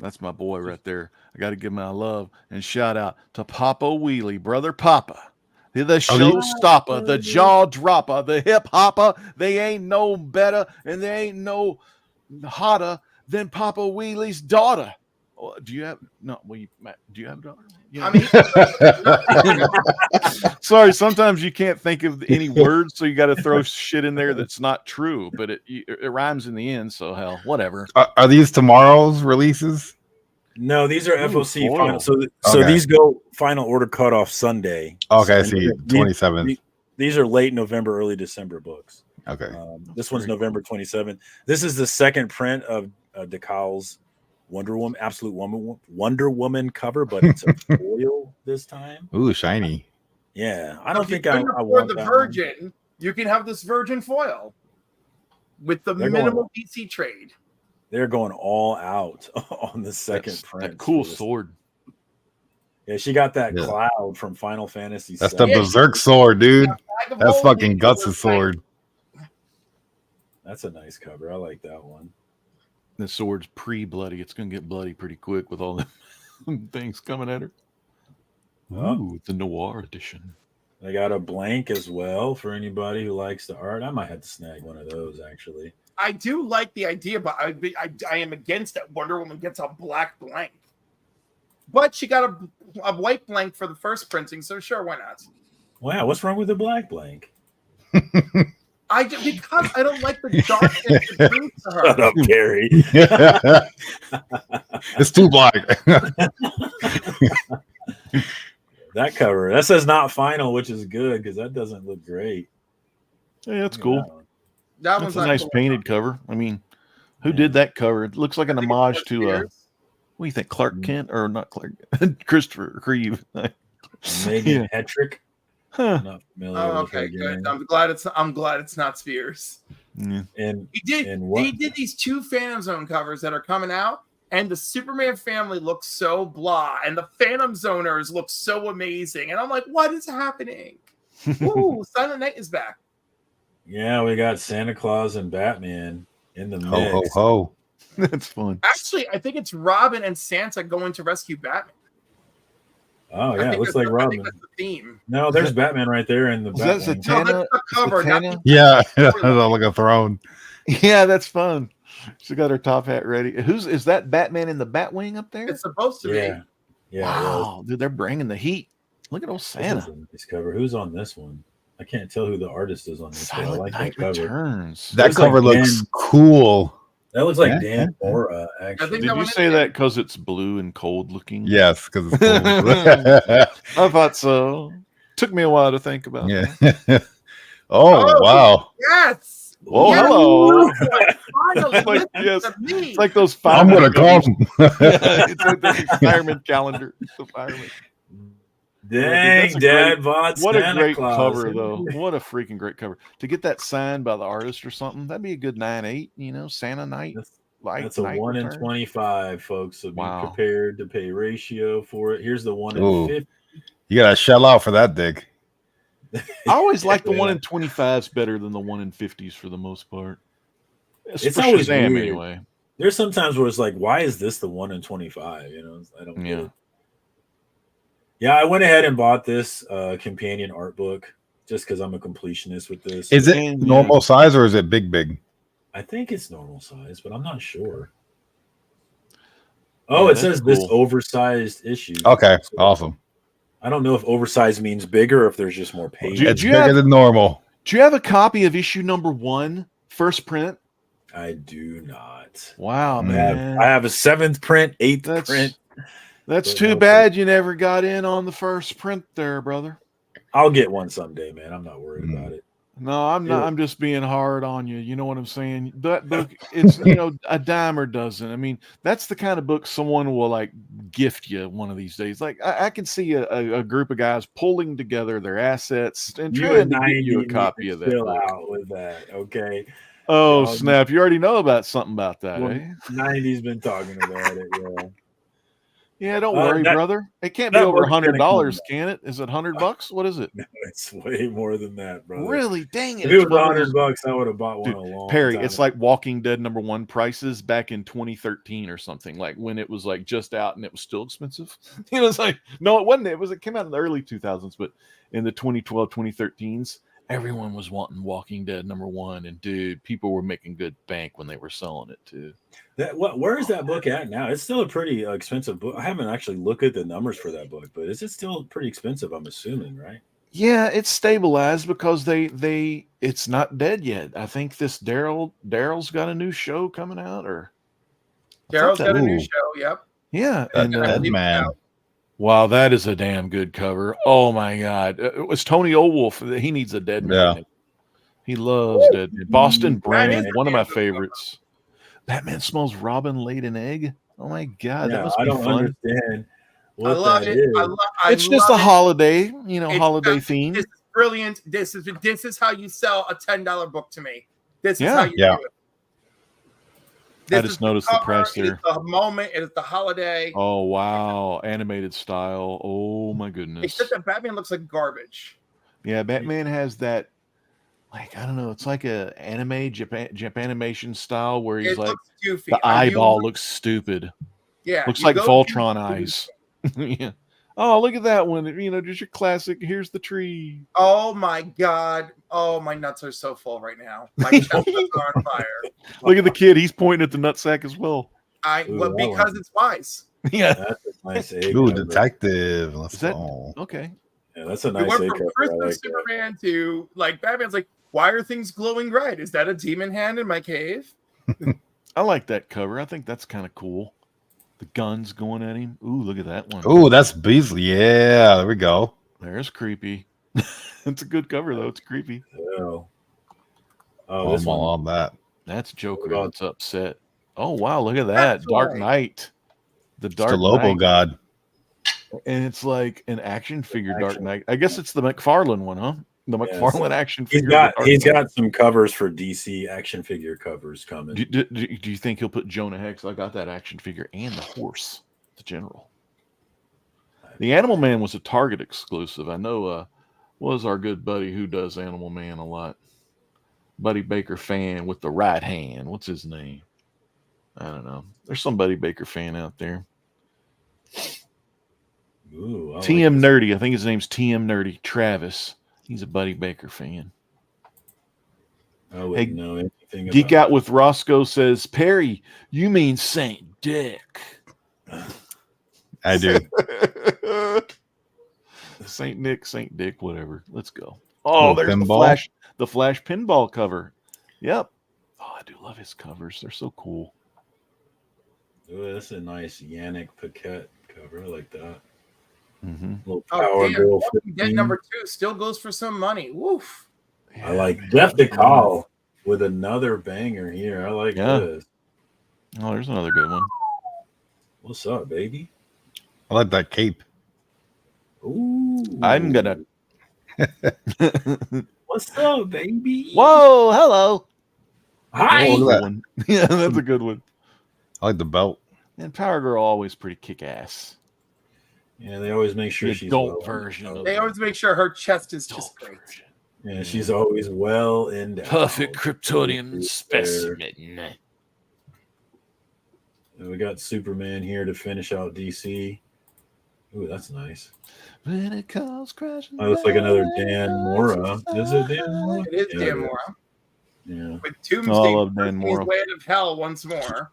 That's my boy right there. I got to give my love and shout out to Papa Wheelie, brother Papa. The showstopper, the jaw dropper, the hip hopper. They ain't no better and they ain't no hotter than Papa Wheelie's daughter. Do you have no? Well, do you have a daughter? Yeah. I mean, sorry. Sometimes you can't think of any words, so you got to throw shit in there that's not true, but it rhymes in the end. So hell, whatever. Are these tomorrow's releases? No, these are FOC final. So these go final order cutoff Sunday. Okay, I see. 27th. These are late November, early December books. Okay. This one's November 27th. This is the second print of DeCal's Wonder Woman cover, but it's a foil this time. Ooh, shiny. Yeah, I don't think I want the that Virgin. One. You can have this Virgin foil with the minimal DC trade. They're going all out on the second print. That cool sword. Yeah, she got that cloud from Final Fantasy. That's the Berserk sword, dude. That's fucking Guts' sword. That's a nice cover. I like that one. The sword's pre-bloody. It's gonna get bloody pretty quick with all the things coming at her. Ooh, the noir edition. They got a blank as well for anybody who likes the art. I might have to snag one of those actually. I do like the idea, but I am against that Wonder Woman gets a black blank. But she got a white blank for the first printing, so sure, why not? Wow, what's wrong with the black blank? Because I don't like the darkness it brings to her. Shut up, Gary. It's too black. That cover, that says not final, which is good because that doesn't look great. Yeah, that's cool. That's a nice painted cover. I mean, who did that cover? It looks like an homage to what do you think, Clark Kent or not Clark? Christopher Reeve. Megan Hetrick. Huh. Not familiar Oh, with her okay, good. game. I'm glad it's not Spears. Yeah. And he did these two Phantom Zone covers that are coming out, and the Superman family looks so blah, and the Phantom Zoners look so amazing, and I'm like, what is happening? Ooh, Silent Night is back. Yeah, we got Santa Claus and Batman in the mix. Ho ho ho! That's fun. Actually, I think it's Robin and Santa going to rescue Batman. Oh yeah, it looks like Robin. That's the theme. No, there's Batman right there in the Batman. Is that Zatanna? No, that's the cover. Zatanna? Yeah, that's like a throne. Yeah, that's fun. She got her top hat ready. Is that Batman in the Batwing up there? It's supposed to be. Yeah. Wow, dude, they're bringing the heat. Look at old Santa. This cover. Who's on this one? I can't tell who the artist is on this. Silent I like Night that cover. Returns. That cover looks cool. That looks like Dan Mora, actually. Did you say that because it's blue and cold looking? Yes, because it's cool. I thought so. Took me a while to think about that. Oh, wow. Yes. Oh, yes. hello. Finally, it's like those I'm firemen. going to come. It's like the fireman calendar. The fireman. Dang, Dad bought What a Santa great Claus. cover, though. What a freaking great cover. To get that signed by the artist or something, that'd be a good 9/8, Santa night. That's a 1 in 25, folks. So be Wow. prepared to pay ratio for it. Here's the 1 in Ooh. 50. You got to shell out for that, Dick. I always like the 1 in 25s better than the 1 in 50s for the most part. It's for always Shazam, weird. anyway. There's sometimes where it's like, why is this the 1 in 25? I don't get it. Yeah, I went ahead and bought this companion art book just because I'm a completionist with this. Is it normal size or is it big? I think it's normal size, but I'm not sure. Oh, Yeah, it says that's this cool. oversized issue. Okay, awesome. I don't know if oversized means bigger or if there's just more pages. It's bigger than normal. Do you have a copy of issue number 1, first print? I do not. Wow, man. I have a 7th print, 8th print. That's too bad you never got in on the first print there, brother. I'll get one someday, man. I'm not worried about it. No, I'm not. I'm just being hard on you. You know what I'm saying? That book, it's a dime or dozen. I mean, that's the kind of book someone will like gift you one of these days. Like I can see a group of guys pulling together their assets and trying to get you a copy of that. Chill book. out with that, okay? Oh snap! You already know about something about that, Well, eh? 90's been talking about it, yeah. Yeah, don't worry, brother. It can't be over $100, can it? Is it $100? What is it? It's way more than that, brother. Really? Dang it! If it was $100, I would have bought one a long Perry, time it's like Walking Dead #1 prices back in 2013 or something, like when it was like just out and it was still expensive. It's like, no, it wasn't. It came out in the early 2000s, but in the 2012, 2013s, everyone was wanting Walking Dead #1, and dude, people were making good bank when they were selling it too. Where is that book at now? It's still a pretty expensive book. I haven't actually looked at the numbers for that book, but is it still pretty expensive? I'm assuming, right? Yeah, it's stabilized because it's not dead yet. I think this Daryl's got a new show coming out, or Daryl's got a new show. Yep. Yeah, and Dead Man. Wow, that is a damn good cover. Oh my God, it was Tony Oldwolf. He needs a Dead Man. Yeah. He loves Dead Man. Boston Brand, one of my favorites. Batman smells Robin laid an egg. Oh my God, that must be fun. Understand. I love it. It's just a holiday, holiday theme. This is brilliant. This is how you sell a $10 book to me. This is how you do it. I just noticed the press there. It's the moment. It is the holiday. Oh wow, animated style. Oh my goodness. Except that Batman looks like garbage. Yeah, Batman has that. Like, I don't know, it's like a anime Japanimation style where he's like the eyeball looks stupid. Yeah, looks like Voltron eyes. Yeah. Oh, look at that one. Just your classic. Here's the tree. Oh my God. Oh, my nuts are so full right now. My chest is on fire. Look at the kid. He's pointing at the nutsack as well. Because it's wise. Yeah. That's a nice egg. Ooh, detective. Let's go. Okay. Yeah, that's a nice We went egg from cover. Christmas Superman to Batman's like, why are things glowing red? Is that a demon hand in my cave? I like that cover. I think that's kind of cool. The guns going at him. Ooh, look at that one. Ooh, that's Beasley. Yeah, there we go. There's creepy. It's a good cover though. It's creepy. Oh, this one on that. That's Joker. That's upset. Oh wow, look at that. Dark Knight. The Dark Lobo Knight. God. And it's like an action figure Dark Knight. I guess it's the McFarlane one, huh? The McFarlane action figure. He's got some covers for DC action figure covers coming. Do you think he'll put Jonah Hex? I got that action figure and the horse, the general. The Animal Man was a Target exclusive. I know was our good buddy who does Animal Man a lot. Buddy Baker fan with the right hand. What's his name? I don't know. There's some Buddy Baker fan out there. Ooh, TM Nerdy. I think his name's TM Nerdy. Travis. He's a Buddy Baker fan. I wouldn't know anything about Geek Out with Roscoe says, Perry, you mean Saint Dick. I do. Saint Nick, Saint Dick, whatever. Let's go. Oh, there's the Flash pinball cover. Yep. Oh, I do love his covers. They're so cool. Ooh, that's a nice Yannick Paquette cover. I like that. Mm-hmm. Little Power Girl. Dead #2 still goes for some money. Woof. Yeah, I like Jeff DeCall with another banger here. I like this. Oh, there's another good one. What's up, baby? I like that cape. Ooh. I'm gonna. What's up, baby? Whoa, hello. Hi. Oh, that. Yeah, that's a good one. I like the belt. And Power Girl always pretty kick ass. Yeah, they always make sure she's adult version. They always make sure her chest is just great. Yeah, she's always well endowed. Perfect Kryptonian specimen. And we got Superman here to finish out DC. Ooh, that's nice. When it comes crashing. Oh, looks like another Dan Mora. Is it Dan Mora? It is Dan Mora. Yeah. With Doomsday I love Dan Mora. way out of hell once more.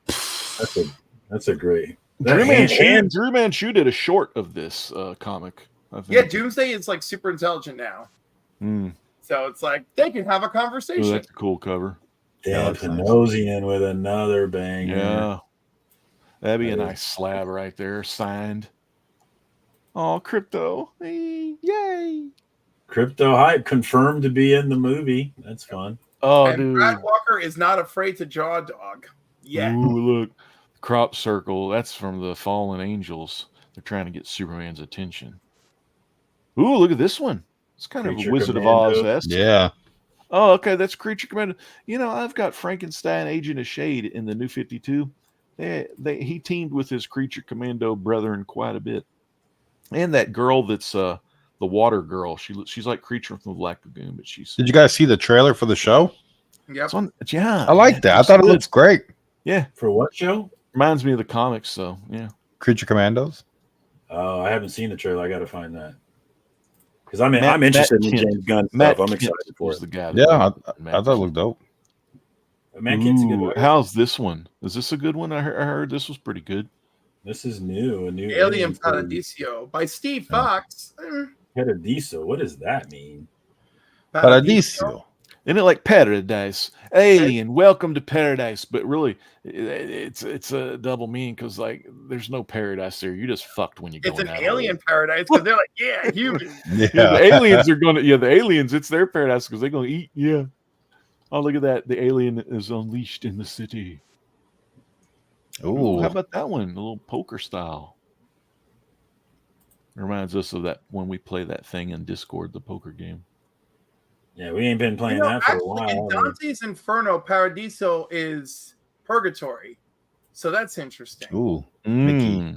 That's a great. Drew Manchu did a short of this comic. Yeah, Doomsday is like super intelligent now. So it's like they can have a conversation. Ooh, that's a cool cover. Dan Panosian with another banger. Yeah. That'd be a nice slab right there, signed. Oh, Crypto. Hey, yay. Crypto hype confirmed to be in the movie. That's fun. Oh, and dude. Brad Walker is not afraid to draw a dog. Yeah. Ooh, look. Crop circle. That's from the Fallen Angels. They're trying to get Superman's attention. Ooh, look at this one. It's kind of a Wizard of Oz-esque. Yeah. Oh, okay. That's Creature Commando. I've got Frankenstein Agent of Shade in the New 52. he teamed with his Creature Commando brethren quite a bit, and that girl that's the water girl. She's like Creature from the Black Lagoon, but she's. Did you guys see the trailer for the show? Yep. Yeah, I like that. I thought it looks great. Yeah. For what show? Reminds me of the comics, so yeah. Creature Commandos. Oh, I haven't seen the trailer. I got to find that. Because I'm interested in James Gunn stuff. I'm excited for it. The guy I thought it looked dope. Matt Kidd's a good writer. How's this one? Is this a good one? I heard this was pretty good. This is new. A new Alien Paradiso by Steve Fox. Paradiso. What does that mean? Paradiso. Isn't it like paradise? Alien, welcome to paradise. But really, it's a double meaning because like there's no paradise there. You just fucked when you go. It's an alien paradise because they're like, yeah, human. The aliens are gonna. Yeah, the aliens. It's their paradise because they're gonna eat. Yeah. Oh, look at that! The alien is unleashed in the city. Ooh, how about that one? A little poker style. Reminds us of that when we play that thing in Discord, the poker game. Yeah, we ain't been playing that for a while. In Dante's Inferno, Paradiso is purgatory, so that's interesting. Ooh, Mickey.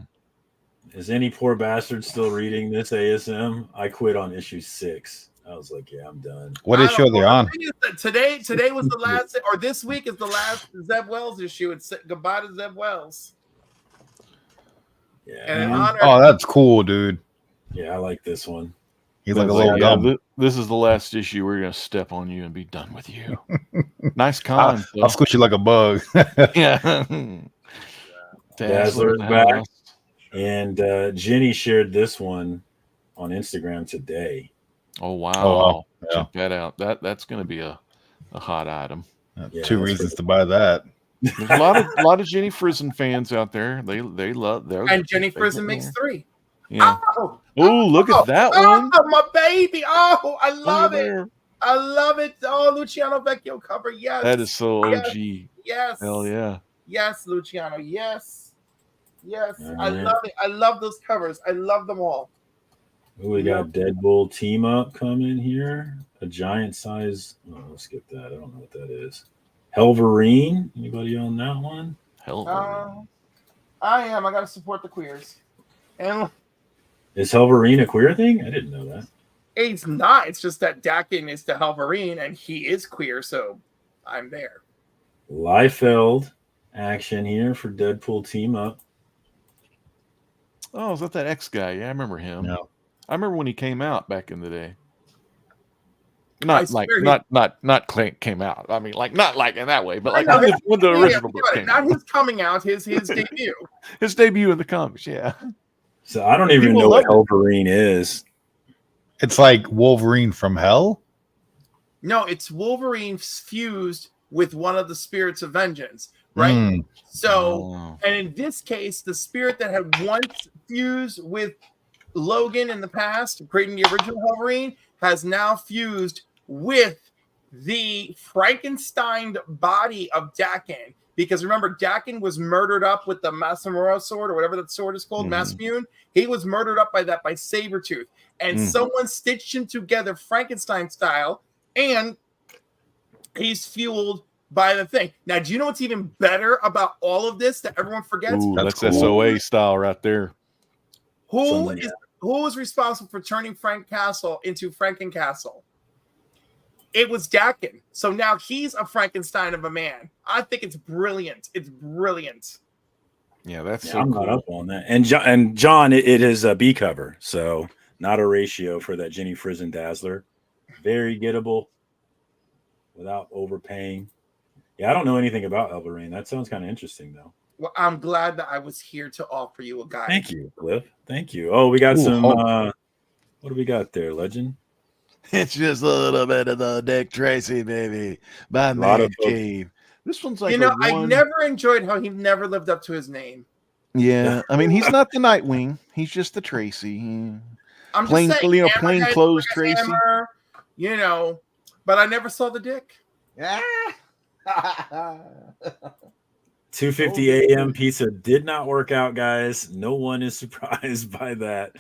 Is any poor bastard still reading this ASM? I quit on issue 6. I was like, yeah, I'm done. What issue are they on? Today was the last, or this week is the last Zeb Wells issue. It's goodbye to Zeb Wells. Yeah. And in honor, that's cool, dude. Yeah, I like this one. He's like a little dumb. This is the last issue. We're gonna step on you and be done with you. Nice con. I'll squish you like a bug. Yeah. Dazzler's back. And Jenny shared this one on Instagram today. Oh wow! Check that out. That's going to be a hot item. Two reasons to buy that. There's a lot of Jenny Frison fans out there. They love their and Jenny Frison makes 3. Yeah. Oh, look at that one! Oh, my baby! Oh, I love it! I love it! Oh, Luciano Vecchio cover, yes. That is so OG. Yes. Hell yeah. Yes, Luciano. Yes. I love it. I love those covers. I love them all. Ooh, we got Deadpool team up coming here. A giant size. Oh, let's skip that. I don't know what that is. Helverine. Anybody on that one? Helverine. I am. I got to support the queers. And is Helverine a queer thing? I didn't know that. It's not. It's just that Dakin is the Helverine and he is queer, so I'm there. Liefeld action here for Deadpool team up. Oh, is that X guy? Yeah, I remember him. No. I remember when he came out back in the day. Not came out. I mean, like not like in that way, but like when the original book came not out. His coming out, his debut. His debut in the comics, yeah. So I don't even know what Wolverine is. It's like Wolverine from hell? No, it's Wolverine fused with one of the spirits of vengeance, right? So, and in this case, the spirit that had once fused with Logan in the past, creating the original Wolverine, has now fused with the Frankenstein body of Dakin. Because remember, Dakin was murdered up with the Masamura sword, or whatever that sword is called, Masamune. He was murdered up by Sabretooth. And someone stitched him together Frankenstein style, and he's fueled by the thing. Now, do you know what's even better about all of this that everyone forgets? Ooh, that's cool. SOA style right there. Who is responsible for turning Frank Castle into Frankencastle? It was Dakin. So now he's a Frankenstein of a man. I think it's brilliant. It's brilliant. Yeah, that's I'm not up on that. And John, it is a B cover, so not a ratio for that Jenny Frison Dazzler. Very gettable without overpaying. Yeah, I don't know anything about Elverine. That sounds kind of interesting, though. Well, I'm glad that I was here to offer you a guide. Thank you, Cliff. Thank you. Oh, we got some. What do we got there, Legend? It's just a little bit of the Dick Tracy, baby, by Man Cave. This one's like, I never enjoyed how he never lived up to his name. Yeah, I mean, he's not the Nightwing. He's just the Tracy. I'm plain clothes Tracy. Hammer, but I never saw the dick. Yeah. 2:50 a.m. pizza did not work out, guys. No one is surprised by that.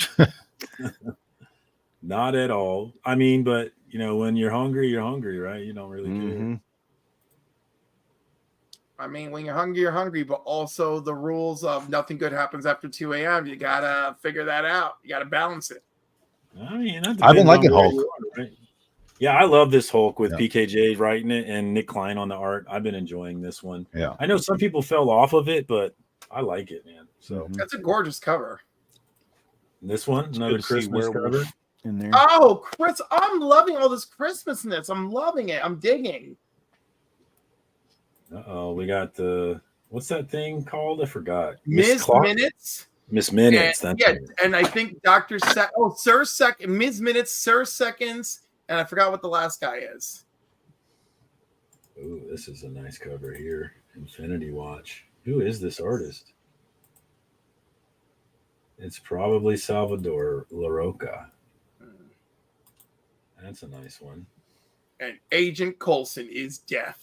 Not at all. I mean, but when you're hungry, right? You don't really care. I mean, when you're hungry, but also the rules of nothing good happens after 2 a.m. You gotta figure that out. You gotta balance it. I mean, I've been liking Hulk. Right? Yeah, I love this Hulk with PKJ writing it and Nick Klein on the art. I've been enjoying this one. Yeah, I know some people fell off of it, but I like it, man. So that's a gorgeous cover. This one, another Christmas cover in there. Oh, Chris, I'm loving all this Christmasness. I'm loving it. I'm digging. We got the what's that thing called? I forgot. Miss Minutes. Miss Minutes. And, and I think Dr. Sir Second, Ms. Minutes, Sir Seconds, and I forgot what the last guy is. Ooh, this is a nice cover here. Infinity Watch. Who is this artist? It's probably Salvador LaRocca. That's a nice one. And Agent Coulson is deaf.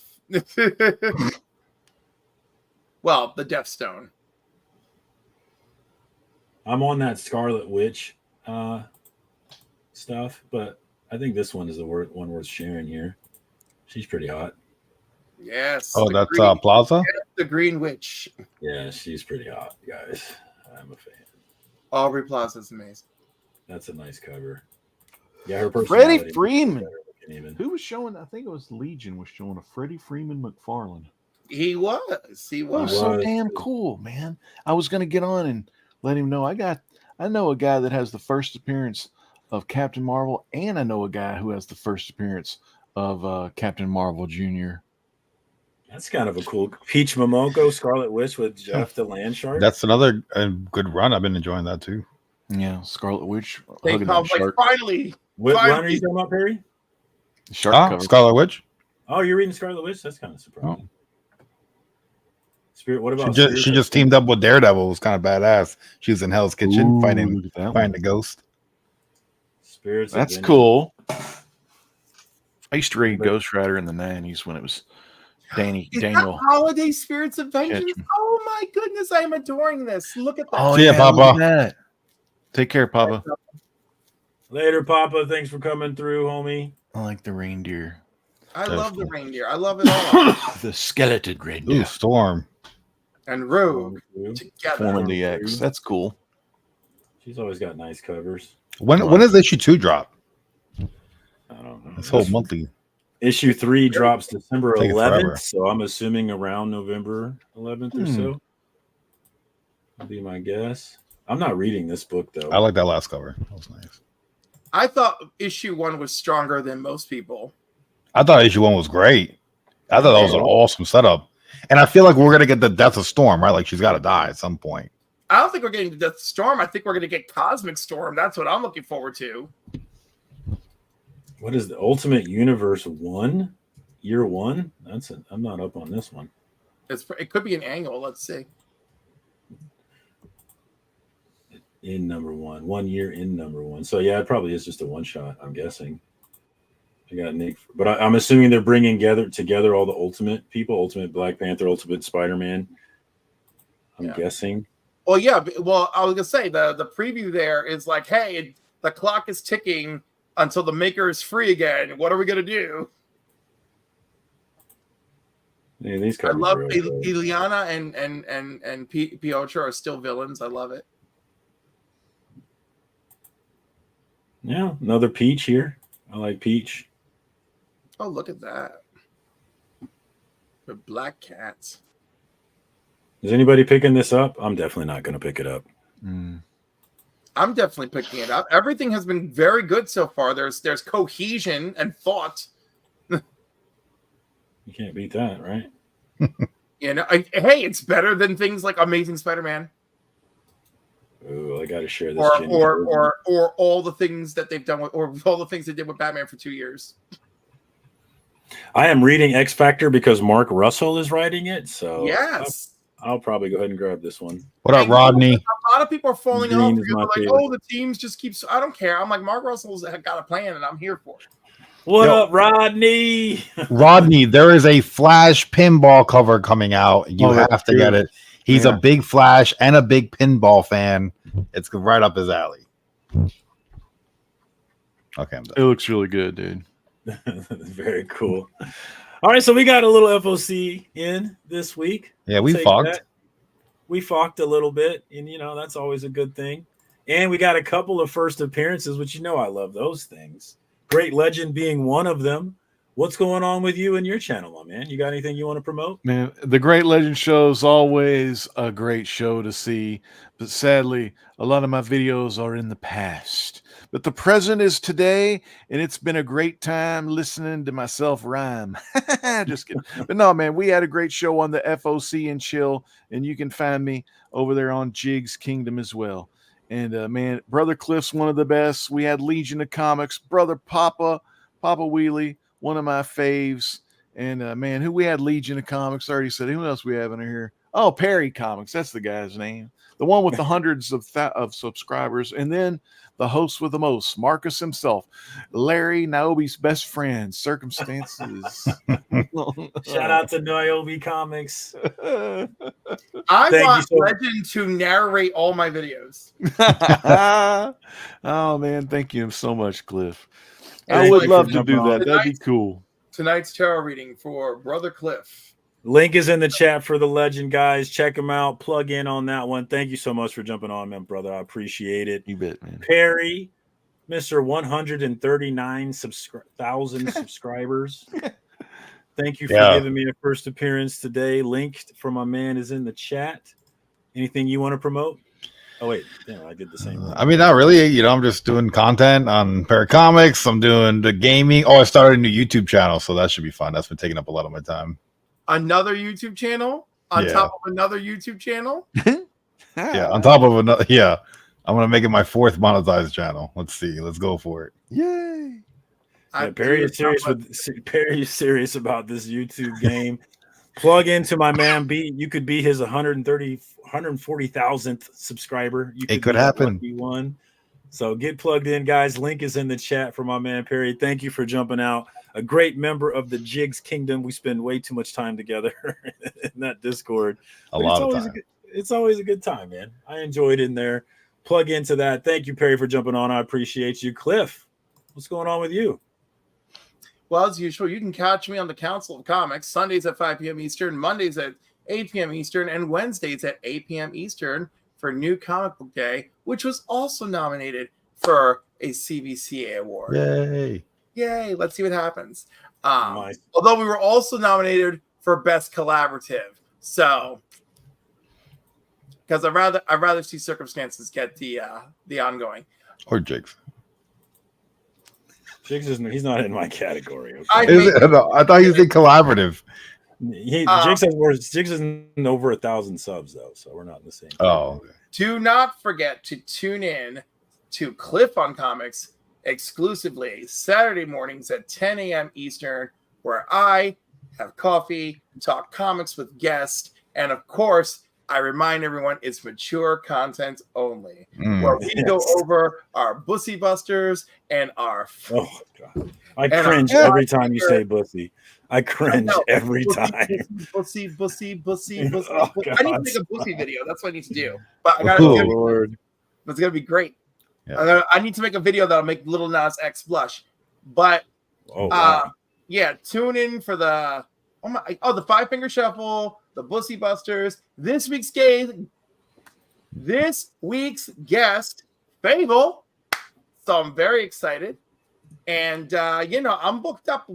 Well, the Death Stone. I'm on that Scarlet Witch stuff, but I think this one is the one worth sharing here. She's pretty hot. Yes. Oh, that's Plaza? The Green Witch. Yeah, she's pretty hot, guys. I'm a fan. Aubrey Plaza is amazing. That's a nice cover. Yeah, her personality. Freddie Freeman. Who was showing? I think it was Legion was showing a Freddie Freeman McFarlane. He was. He was. So damn cool, man. I was gonna get on and let him know I know a guy that has the first appearance of Captain Marvel, and I know a guy who has the first appearance of Captain Marvel Jr. That's kind of a cool Peach Momoko Scarlet Witch with Jeff the Landshark. That's another good run. I've been enjoying that too. Yeah, Scarlet Witch. They come like finally. What run are you talking about, Perry? Shark cover. Scarlet Witch. Oh, you're reading Scarlet Witch? That's kind of surprising. Spirit. What about she just teamed up with Daredevil? It was kind of badass. She was in Hell's Kitchen fighting the ghost. Spirits. That's cool. I used to read Ghost Rider in the 90s when it was Daniel. Holiday Spirits of Vengeance. Oh my goodness, I am adoring this. Look at that. Oh yeah, Papa. Take care, Papa. Later, Papa. Thanks for coming through, homie. I like the reindeer. I love the reindeer. I love it all. The skeleton reindeer. Ooh, Storm. And Rogue together. Forming the X. That's cool. She's always got nice covers. When does issue 2 drop? I don't know. This whole monthly. Issue 3 drops December 11th, so I'm assuming around November 11th or so. That'd be my guess. I'm not reading this book though. I like that last cover. That was nice. I thought issue 1 was stronger than most people. I thought issue 1 was great. I thought that was an awesome setup. And I feel like we're gonna get the death of Storm, right? Like she's got to die at some point. I don't think we're getting the Death Storm. I think we're going to get Cosmic Storm. That's what I'm looking forward to. What is the Ultimate Universe 1? Year 1? I'm not up on this one. It could be an annual. Let's see. In number 1. 1 year in number 1. So yeah, it probably is just a one shot, I'm guessing. I got Nick, but I'm assuming they're bringing together all the Ultimate people, Ultimate Black Panther, Ultimate Spider-Man. I'm guessing. Well, yeah. Well, I was gonna say the preview there is like, hey, the clock is ticking until the Maker is free again. What are we gonna do? Yeah, these I love Ileana and Piotr are still villains. I love it. Yeah, another Peach here. I like Peach. Oh, look at that. The black cats. Is anybody picking this up? I'm definitely not going to pick it up. I'm definitely picking it up. Everything has been very good so far. There's cohesion and thought. You can't beat that, right? You know, hey, it's better than things like Amazing Spider-Man. Oh, I got to share this. Or all the things that they've done with, or all the things they did with Batman for 2 years. I am reading X Factor because Mark Russell is writing it. So yes, I'll probably go ahead and grab this one. What up, Rodney? A lot of people are falling off. They're like, oh, the teams just keeps. I don't care. I'm like, Mark Russell's got a plan, and I'm here for it. What up, Rodney? Rodney, there is a Flash pinball cover coming out. You have to get it. He's a big Flash and a big pinball fan. It's right up his alley. Okay, I'm done. It looks really good, dude. Very cool. All right, so we got a little FOC in this week. Yeah, we fogged. We fogged a little bit, and that's always a good thing. And we got a couple of first appearances, which I love those things. Great Legend being one of them. What's going on with you and your channel, my man? You got anything you want to promote? Man, the Great Legend show is always a great show to see, but sadly, a lot of my videos are in the past. But the present is today, and it's been a great time listening to myself rhyme. Just kidding. But no, man, we had a great show on the FOC and Chill, and you can find me over there on Jig's Kingdom as well. And man, Brother Cliff's one of the best. We had Legion of Comics, Brother Papa Wheelie, one of my faves. And man, who we had Legion of Comics. I already said, who else we have in here? Oh, Perry Comics. That's the guy's name. The one with the hundreds of subscribers. And then the host with the most, Marcus himself, Larry, Niobe's best friend, Circumstances. Shout out to Niobe Comics. I want Legend to narrate all my videos. Oh, man. Thank you so much, Cliff. I would love to do that. That'd be cool. Tonight's tarot reading for Brother Cliff. Link is in the chat for the Legend, guys. Check him out. Plug in on that one. Thank you so much for jumping on, man, brother. I appreciate it. You bet, man. Perry, Mr. 139,000 subscribers. Thank you for giving me a first appearance today. Link from my man is in the chat. Anything you want to promote? Oh, wait. Damn, I did the same one. I mean, not really. I'm just doing content on Perry Comics. I'm doing the gaming. Oh, I started a new YouTube channel, so that should be fun. That's been taking up a lot of my time. Another YouTube channel on top of another YouTube channel. Yeah, on top of another. Yeah, I'm gonna make it my fourth monetized channel. Let's see. Let's go for it. Yay! Perry is serious about this YouTube game. Plug into my man B. You could be his 140,000th subscriber. It could happen. One. So get plugged in, guys. Link is in the chat for my man Perry. Thank you for jumping out. A great member of the Jigs Kingdom. We spend way too much time together in that Discord. It's always a good time, man. I enjoyed in there. Plug into that. Thank you, Perry, for jumping on. I appreciate you. Cliff, what's going on with you? Well, as usual, you can catch me on the Council of Comics Sundays at 5 p.m. Eastern, Mondays at 8 p.m. Eastern, and Wednesdays at 8 p.m. Eastern for New Comic Book Day, which was also nominated for a CBCA award. Yay, let's see what happens. Although we were also nominated for Best Collaborative. So, because I'd rather see Circumstances get the ongoing. Or Jigs. Jigs he's not in my category. Okay? I thought you said collaborative. Jigs is over 1,000 subs though, so we're not in the same. Oh, okay. Do not forget to tune in to Cliff on Comics exclusively Saturday mornings at 10 a.m. Eastern, where I have coffee, talk comics with guests, and of course, I remind everyone it's mature content only, where we go over our Bussy Busters and our. Oh God! I cringe every time you say Bussy. I cringe every time. Bussy. Oh, I need to make a Bussy video. That's what I need to do. But I got Lord. It's gonna be great. Yeah. I need to make a video that'll make Little Nas X blush. But tune in for the the 5-Finger Shuffle, the Bussy Busters. This week's guest, Fable. So I'm very excited. And I'm booked up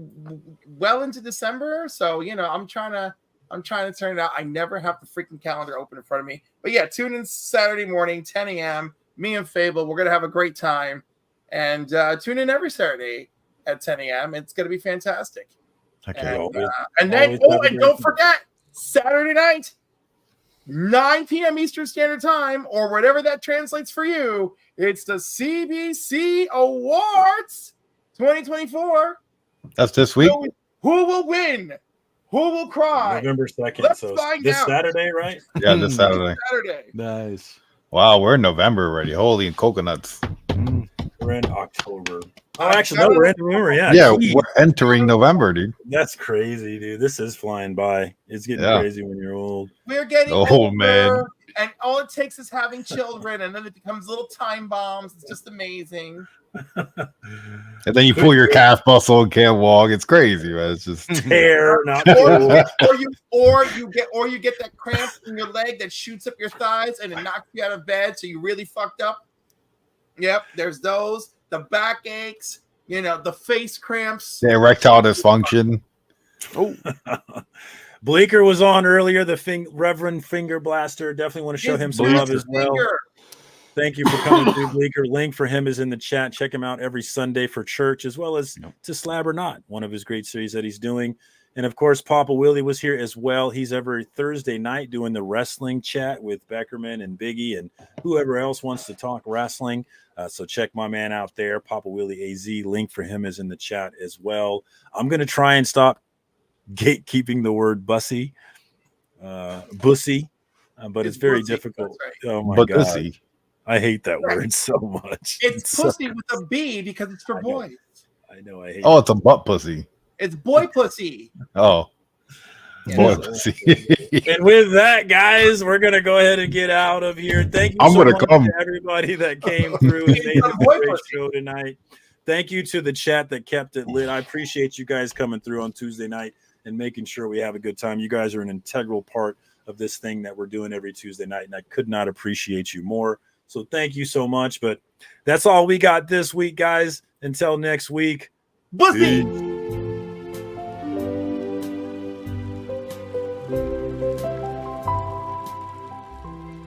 well into December. So I'm trying to turn it out. I never have the freaking calendar open in front of me. But yeah, tune in Saturday morning, 10 a.m. Me and Fable, we're gonna have a great time. And tune in every Saturday at 10 a.m. It's gonna be fantastic. Okay. And don't forget, Saturday night, 9 p.m. Eastern Standard Time, or whatever that translates for you, it's the CBC Awards 2024. That's this week. So who will win? Who will cry? November 2nd. Let's so find this out. Saturday, right? Yeah, this Saturday. Nice. Wow, we're in November already. Holy coconuts. We're in October. Oh, actually, no, we're we're entering November, dude. That's crazy, dude. This is flying by. It's getting crazy when you're old. We're getting older, man. And all it takes is having children, and then it becomes little time bombs. It's just amazing. And then you pull your calf muscle and can't walk. It's crazy, man. It's just tear, not or you get that cramp in your leg that shoots up your thighs and it knocks you out of bed, so you really fucked up. Yep, there's those. The back aches, the face cramps, the erectile dysfunction. Oh, Bleeker was on earlier. The Reverend Finger Blaster. Definitely want to show him some love as well. Thank you for coming through, Bleeker. Link for him is in the chat. Check him out every Sunday for church, as well as To Slab or Not, one of his great series that he's doing. And of course, Papa Willie was here as well. He's every Thursday night doing the wrestling chat with Beckerman and Biggie and whoever else wants to talk wrestling. So check my man out there, Papa Willie AZ. Link for him is in the chat as well. I'm going to try and stop gatekeeping the word bussy, but it's very difficult. Right. Oh my God. Bussy. I hate that word so much. It's pussy with a B because it's for boys. I know. I hate it. It's a butt pussy. It's boy pussy. Oh. Boy pussy. And with that, guys, we're going to go ahead and get out of here. Thank you so much to everybody that came through and made it a great show tonight. Thank you to the chat that kept it lit. I appreciate you guys coming through on Tuesday night and making sure we have a good time. You guys are an integral part of this thing that we're doing every Tuesday night, and I could not appreciate you more. So thank you so much. But that's all we got this week, guys. Until next week. Bussy.